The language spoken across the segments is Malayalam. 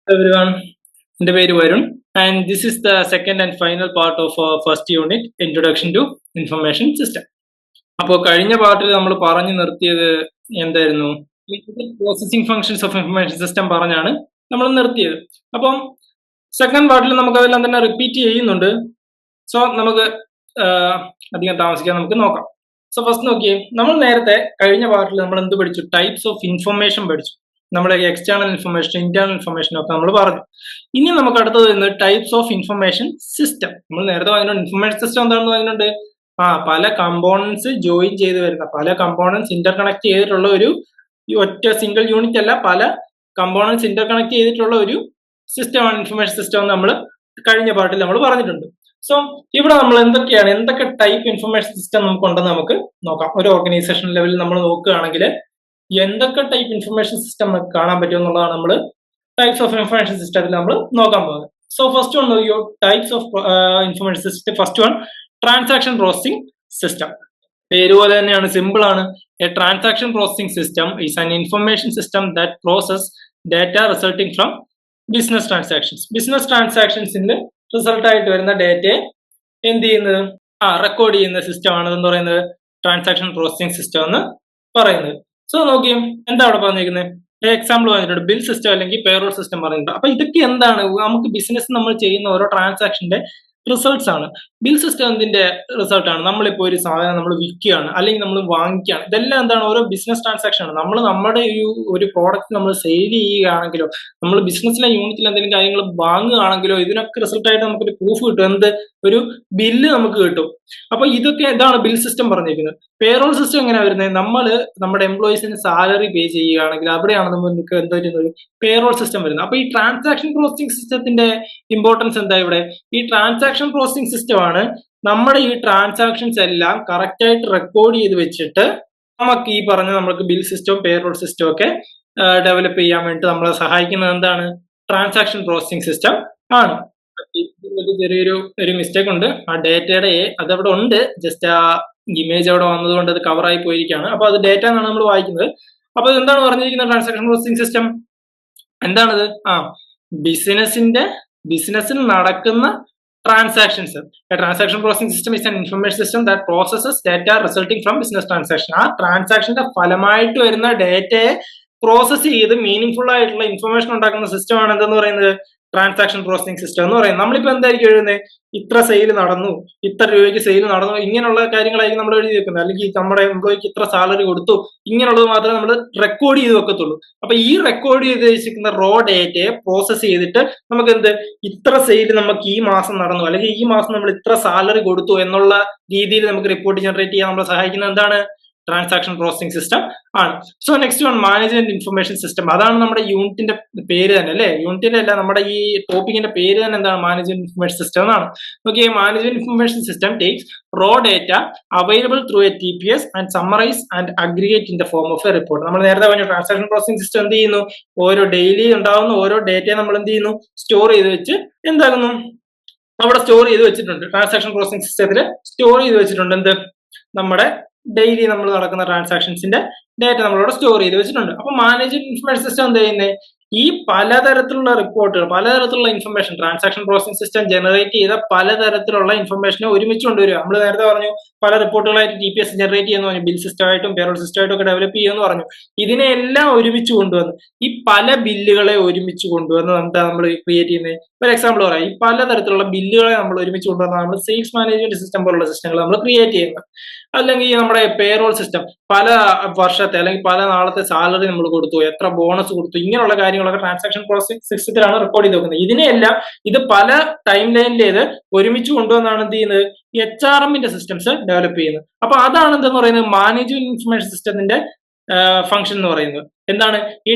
Everyone, എൻ്റെ പേര് Varun and this is the second and final part of our first unit, Introduction to Information System. അപ്പോൾ കഴിഞ്ഞ പാർട്ടിൽ നമ്മൾ പറഞ്ഞു നിർത്തിയത് എന്തായിരുന്നു? Processing functions of information system പറഞ്ഞാണ് നമ്മൾ നിർത്തിയത്. അപ്പം സെക്കൻഡ് പാർട്ടിൽ നമുക്ക് അതെല്ലാം തന്നെ റിപ്പീറ്റ് ചെയ്യുന്നുണ്ട്. സോ നമുക്ക് അധികം താമസിക്കാൻ നമുക്ക് നോക്കാം. സോ ഫസ്റ്റ് നോക്കിയേ, നമ്മൾ നേരത്തെ കഴിഞ്ഞ പാർട്ടിൽ നമ്മൾ എന്ത് പഠിച്ചു? ടൈപ്സ് ഓഫ് ഇൻഫർമേഷൻ പഠിച്ചു. നമ്മുടെ എക്സ്റ്റേണൽ ഇൻഫർമേഷൻ, ഇന്റേണൽ ഇൻഫർമേഷൻ ഒക്കെ നമ്മൾ പറഞ്ഞു. ഇനി നമുക്ക് അടുത്തത് വരുന്നത് ടൈപ്സ് ഓഫ് ഇൻഫർമേഷൻ സിസ്റ്റം. നമ്മൾ നേരത്തെ പറഞ്ഞിട്ടുണ്ട് ഇൻഫർമേഷൻ സിസ്റ്റം എന്താണെന്ന് പറഞ്ഞിട്ടുണ്ട്. പല കമ്പോണൻസ് ജോയിൻ ചെയ്ത് വരുന്ന, പല കമ്പോണൻസ് ഇന്റർ കണക്ട് ചെയ്തിട്ടുള്ള ഒരു ഒറ്റ സിംഗിൾ യൂണിറ്റ് അല്ല, പല കമ്പോണൻസ് ഇന്റർ കണക്ട് ചെയ്തിട്ടുള്ള ഒരു സിസ്റ്റമാണ് ഇൻഫർമേഷൻ സിസ്റ്റം എന്ന് നമ്മൾ കഴിഞ്ഞ പാർട്ടിൽ നമ്മൾ പറഞ്ഞിട്ടുണ്ട്. സോ ഇവിടെ നമ്മൾ എന്തൊക്കെ ടൈപ്പ് ഇൻഫർമേഷൻ സിസ്റ്റം നമുക്കുണ്ടെന്ന് നമുക്ക് നോക്കാം. ഒരു ഓർഗനൈസേഷൻ ലെവലിൽ നമ്മൾ നോക്കുകയാണെങ്കിൽ എന്തൊക്കെ ടൈപ്പ് ഇൻഫർമേഷൻ സിസ്റ്റം നമുക്ക് കാണാൻ പറ്റും എന്നുള്ളതാണ് നമ്മൾ ടൈപ്സ് ഓഫ് ഇൻഫർമേഷൻ സിസ്റ്റത്തിൽ നമ്മൾ നോക്കാൻ പോകുന്നത്. സോ ഫസ്റ്റ് വൺ നോക്കിയോ, types of information system. First one, transaction processing system. പേര് പോലെ തന്നെയാണ്, സിമ്പിൾ ആണ്. A transaction processing system is an information system that process data resulting from business transactions. Business ട്രാൻസാക്ഷൻസിന്റെ റിസൾട്ട് ആയിട്ട് വരുന്ന ഡേറ്റയെ എന്ത് ചെയ്യുന്നത്, റെക്കോർഡ് ചെയ്യുന്ന സിസ്റ്റം ആണ് എന്ന് പറയുന്നത് ട്രാൻസാക്ഷൻ പ്രോസസിംഗ് സിസ്റ്റം എന്ന് പറയുന്നത്. സോ നോക്കിയേ, എന്താ അവിടെ പറഞ്ഞിരിക്കുന്നത്? എക്സാമ്പിൾ പറഞ്ഞിട്ടുണ്ട്, ബിൽ സിസ്റ്റം അല്ലെങ്കിൽ പേറോൾ സിസ്റ്റം പറഞ്ഞിട്ടുണ്ട്. അപ്പൊ ഇതൊക്കെ എന്താണ്? നമുക്ക് ബിസിനസ് നമ്മൾ ചെയ്യുന്ന ഓരോ ട്രാൻസാക്ഷന്റെ റിസൾട്ട്സ് ആണ്. ബിൽ സിസ്റ്റം എന്തിന്റെ റിസൾട്ട് ആണ്? നമ്മളിപ്പോ ഒരു സാധനം നമ്മൾ വിൽക്കുകയാണ് അല്ലെങ്കിൽ നമ്മൾ വാങ്ങിക്കുകയാണ്, ഇതെല്ലാം എന്താണ്? ഓരോ ബിസിനസ് ട്രാൻസാക്ഷൻ ആണ്. നമ്മൾ നമ്മുടെ ഒരു പ്രോഡക്റ്റ് നമ്മൾ സെയിൽ ചെയ്യുകയാണെങ്കിലോ, നമ്മൾ ബിസിനസ്സിലെ യൂണിറ്റിൽ എന്തെങ്കിലും കാര്യങ്ങൾ വാങ്ങുകയാണെങ്കിലോ, ഇതിനൊക്കെ റിസൾട്ട് ആയിട്ട് നമുക്കൊരു പ്രൂഫ് കിട്ടും. എന്ത്? ഒരു ബില്ല് നമുക്ക് കിട്ടും. അപ്പൊ ഇതൊക്കെ ഇതാണ് ബിൽ സിസ്റ്റം പറഞ്ഞിരിക്കുന്നത്. പേറോൾ സിസ്റ്റം എങ്ങനെയാ വരുന്നത്? നമ്മൾ നമ്മുടെ എംപ്ലോയീസിന് സാലറി പേ ചെയ്യുകയാണെങ്കിൽ അവിടെയാണ് നമുക്ക് എന്താ വരുന്നത്? പേറോൾ സിസ്റ്റം വരുന്നത്. അപ്പൊ ഈ ട്രാൻസാക്ഷൻ പ്രോസസിംഗ് സിസ്റ്റത്തിന്റെ ഇമ്പോർട്ടൻസ് എന്താ ഇവിടെ? ഈ ട്രാൻസാക്ഷൻ പ്രോസസിംഗ് സിസ്റ്റം ആണ് നമ്മുടെ ഈ ട്രാൻസാക്ഷൻസ് എല്ലാം കറക്റ്റ് ആയിട്ട് റെക്കോർഡ് ചെയ്ത് വെച്ചിട്ട് നമുക്ക് ഈ പറഞ്ഞ നമുക്ക് ബിൽ സിസ്റ്റവും പേറോൾ സിസ്റ്റവും ഒക്കെ ഡെവലപ്പ് ചെയ്യാൻ വേണ്ടി നമ്മളെ സഹായിക്കുന്നത് എന്താണ്? ട്രാൻസാക്ഷൻ പ്രോസസിംഗ് സിസ്റ്റം ആണ്. ചെറിയൊരു മിസ്റ്റേക്ക് ഉണ്ട്. ആ ഡേറ്റയുടെ അതവിടെ ഉണ്ട്, ജസ്റ്റ് ആ ഇമേജ് അവിടെ വന്നതുകൊണ്ട് അത് കവർ ആയി പോയിരിക്കുകയാണ്. അപ്പൊ അത് ഡേറ്റ എന്നാണ് നമ്മൾ വായിക്കുന്നത്. അപ്പൊ എന്താണ് പറഞ്ഞിരിക്കുന്നത്? ട്രാൻസാക്ഷൻ പ്രോസസിംഗ് സിസ്റ്റം എന്താണത്? ബിസിനസ്സിൽ നടക്കുന്ന transactions. Transaction processing system is an information system that processes data resulting from business transaction. ആ ട്രാൻസാക്ഷന്റെ ഫലമായിട്ട് വരുന്ന ഡേറ്റയെ പ്രോസസ് ചെയ്ത് മീനിങ് ഫുൾ ആയിട്ടുള്ള ഇൻഫർമേഷൻ ഉണ്ടാക്കുന്ന സിസ്റ്റമാണ് എന്തെന്ന് പറയുന്നത്? ട്രാൻസാക്ഷൻ പ്രോസസിംഗ് സിസ്റ്റം എന്ന് പറയുന്നത്. നമ്മളിപ്പോ എന്തായിരിക്കും എഴുതുന്നത്? ഇത്ര സെയിൽ നടന്നു, ഇത്ര രൂപയ്ക്ക് സെയിൽ നടന്നു, ഇങ്ങനെയുള്ള കാര്യങ്ങളായിരിക്കും നമ്മൾ എഴുതി വെക്കുന്നത്. അല്ലെങ്കിൽ നമ്മുടെ എംപ്ലോയിക്ക് ഇത്ര സാലറി കൊടുത്തു, ഇങ്ങനെയുള്ളത് മാത്രമേ നമ്മൾ റെക്കോർഡ് ചെയ്ത് വെക്കത്തുള്ളൂ. അപ്പൊ ഈ റെക്കോർഡ് ചെയ്ത് വെച്ചിരിക്കുന്ന റോ ഡേറ്റയെ പ്രോസസ് ചെയ്തിട്ട് നമുക്ക് എന്ത്, ഇത്ര സെയിൽ നമുക്ക് ഈ മാസം നടന്നു, അല്ലെങ്കിൽ ഈ മാസം നമ്മൾ ഇത്ര സാലറി കൊടുത്തു എന്നുള്ള രീതിയിൽ നമുക്ക് റിപ്പോർട്ട് ജനറേറ്റ് ചെയ്യാൻ നമ്മളെ സഹായിക്കുന്നത് എന്താണ്? ട്രാൻസാക്ഷൻ പ്രോസസിംഗ് സിസ്റ്റം ആണ്. So next one, management information system. അതാണ് നമ്മുടെ യൂണിറ്റിന്റെ പേര് തന്നെ, അല്ലെ? യൂണിറ്റിന്റെ അല്ല, നമ്മുടെ ഈ ടോപ്പിക്കിന്റെ പേര് തന്നെ എന്താണ്? മാനേജ്മെന്റ് ഇൻഫർമേഷൻ സിസ്റ്റം എന്നാണ്. Okay, management information system takes raw data available through a TPS and summarise and aggregate in the form of a report. നമ്മൾ നേരത്തെ പറഞ്ഞ ട്രാൻസാക്ഷൻ പ്രോസസിംഗ് സിസ്റ്റം എന്ത് ചെയ്യുന്നു? ഓരോ ഡെയിലി ഉണ്ടാകുന്ന ഓരോ ഡേറ്റയെ നമ്മൾ എന്ത് ചെയ്യുന്നു? സ്റ്റോർ ചെയ്ത് വെച്ച് എന്താകുന്നു? അവിടെ സ്റ്റോർ ചെയ്ത് വെച്ചിട്ടുണ്ട്. ട്രാൻസാക്ഷൻ പ്രോസസിംഗ് സിസ്റ്റത്തിൽ സ്റ്റോർ ചെയ്ത് വെച്ചിട്ടുണ്ട്. എന്ത്? നമ്മുടെ ഡെയിലി നമ്മൾ നടക്കുന്ന ട്രാൻസാക്ഷൻസിന്റെ ഡേറ്റ നമ്മളോട് സ്റ്റോർ ചെയ്ത് വെച്ചിട്ടുണ്ട്. അപ്പൊ മാനേജ്മെന്റ് ഇൻഫർമേഷൻ സിസ്റ്റം എന്ത് ചെയ്യുന്നത്? ഈ പലതരത്തിലുള്ള റിപ്പോർട്ടുകൾ, പലതരത്തിലുള്ള information, transaction processing system generate ചെയ്ത പലതരത്തിലുള്ള ഇൻഫർമേഷനെ ഒരുമിച്ച് കൊണ്ടുവരിക. നമ്മൾ നേരത്തെ പറഞ്ഞു പല റിപ്പോർട്ടുകളായിട്ട് TPS ജനറേറ്റ് ചെയ്യുന്നു പറഞ്ഞു, ബിൽ സിസ്റ്റം ആയിട്ടും പേറോൾ സിസ്റ്റം ആയിട്ടും ഒക്കെ ഡെവലപ്പ് ചെയ്യുമെന്ന് പറഞ്ഞു. ഇതിനെല്ലാം ഒരുമിച്ച് കൊണ്ടുവന്ന്, ഈ പല ബില്ലുകളെ ഒരുമിച്ച് കൊണ്ടുവന്ന് എന്താ നമ്മൾ ക്രിയേറ്റ് ചെയ്യുന്നത്? ഒരു എക്സാമ്പിൾ പറയാം. ഈ പലതരത്തിലുള്ള ബില്ലുകളെ നമ്മൾ ഒരുമിച്ച് കൊണ്ടുവന്ന നമ്മൾ സെയിൽസ് മാനേജ്മെന്റ് സിസ്റ്റം പോലുള്ള സിസ്റ്റങ്ങൾ നമ്മൾ ക്രിയേറ്റ് ചെയ്യുന്നത്. അല്ലെങ്കിൽ നമ്മുടെ പേറോൾ സിസ്റ്റം, പല വർഷത്തെ അല്ലെങ്കിൽ പല നാളത്തെ സാലറി നമ്മൾ കൊടുത്തു, എത്ര ബോണസ് കൊടുത്തു, ഇങ്ങനെയുള്ള കാര്യങ്ങളൊക്കെ ട്രാൻസാക്ഷൻ പ്രോസസിംഗ് സിസ്റ്റത്തിലാണ് റെക്കോർഡ് ചെയ്ത് വെക്കുന്നത്. ഇതിനെയെല്ലാം ഇത് പല ടൈം ലൈനിലേത് ഒരുമിച്ച് കൊണ്ടുവന്നാണ് എന്ത് ചെയ്യുന്നത്? HRMന്റെ സിസ്റ്റംസ് ഡെവലപ്പ് ചെയ്യുന്നത്. അപ്പൊ അതാണ് എന്തെന്ന് പറയുന്നത്? മാനേജ്മെന്റ് ഇൻഫർമേഷൻ സിസ്റ്റത്തിന്റെ ഫംഗ്ഷൻ എന്ന് പറയുന്നത്. എന്താണ്? ഈ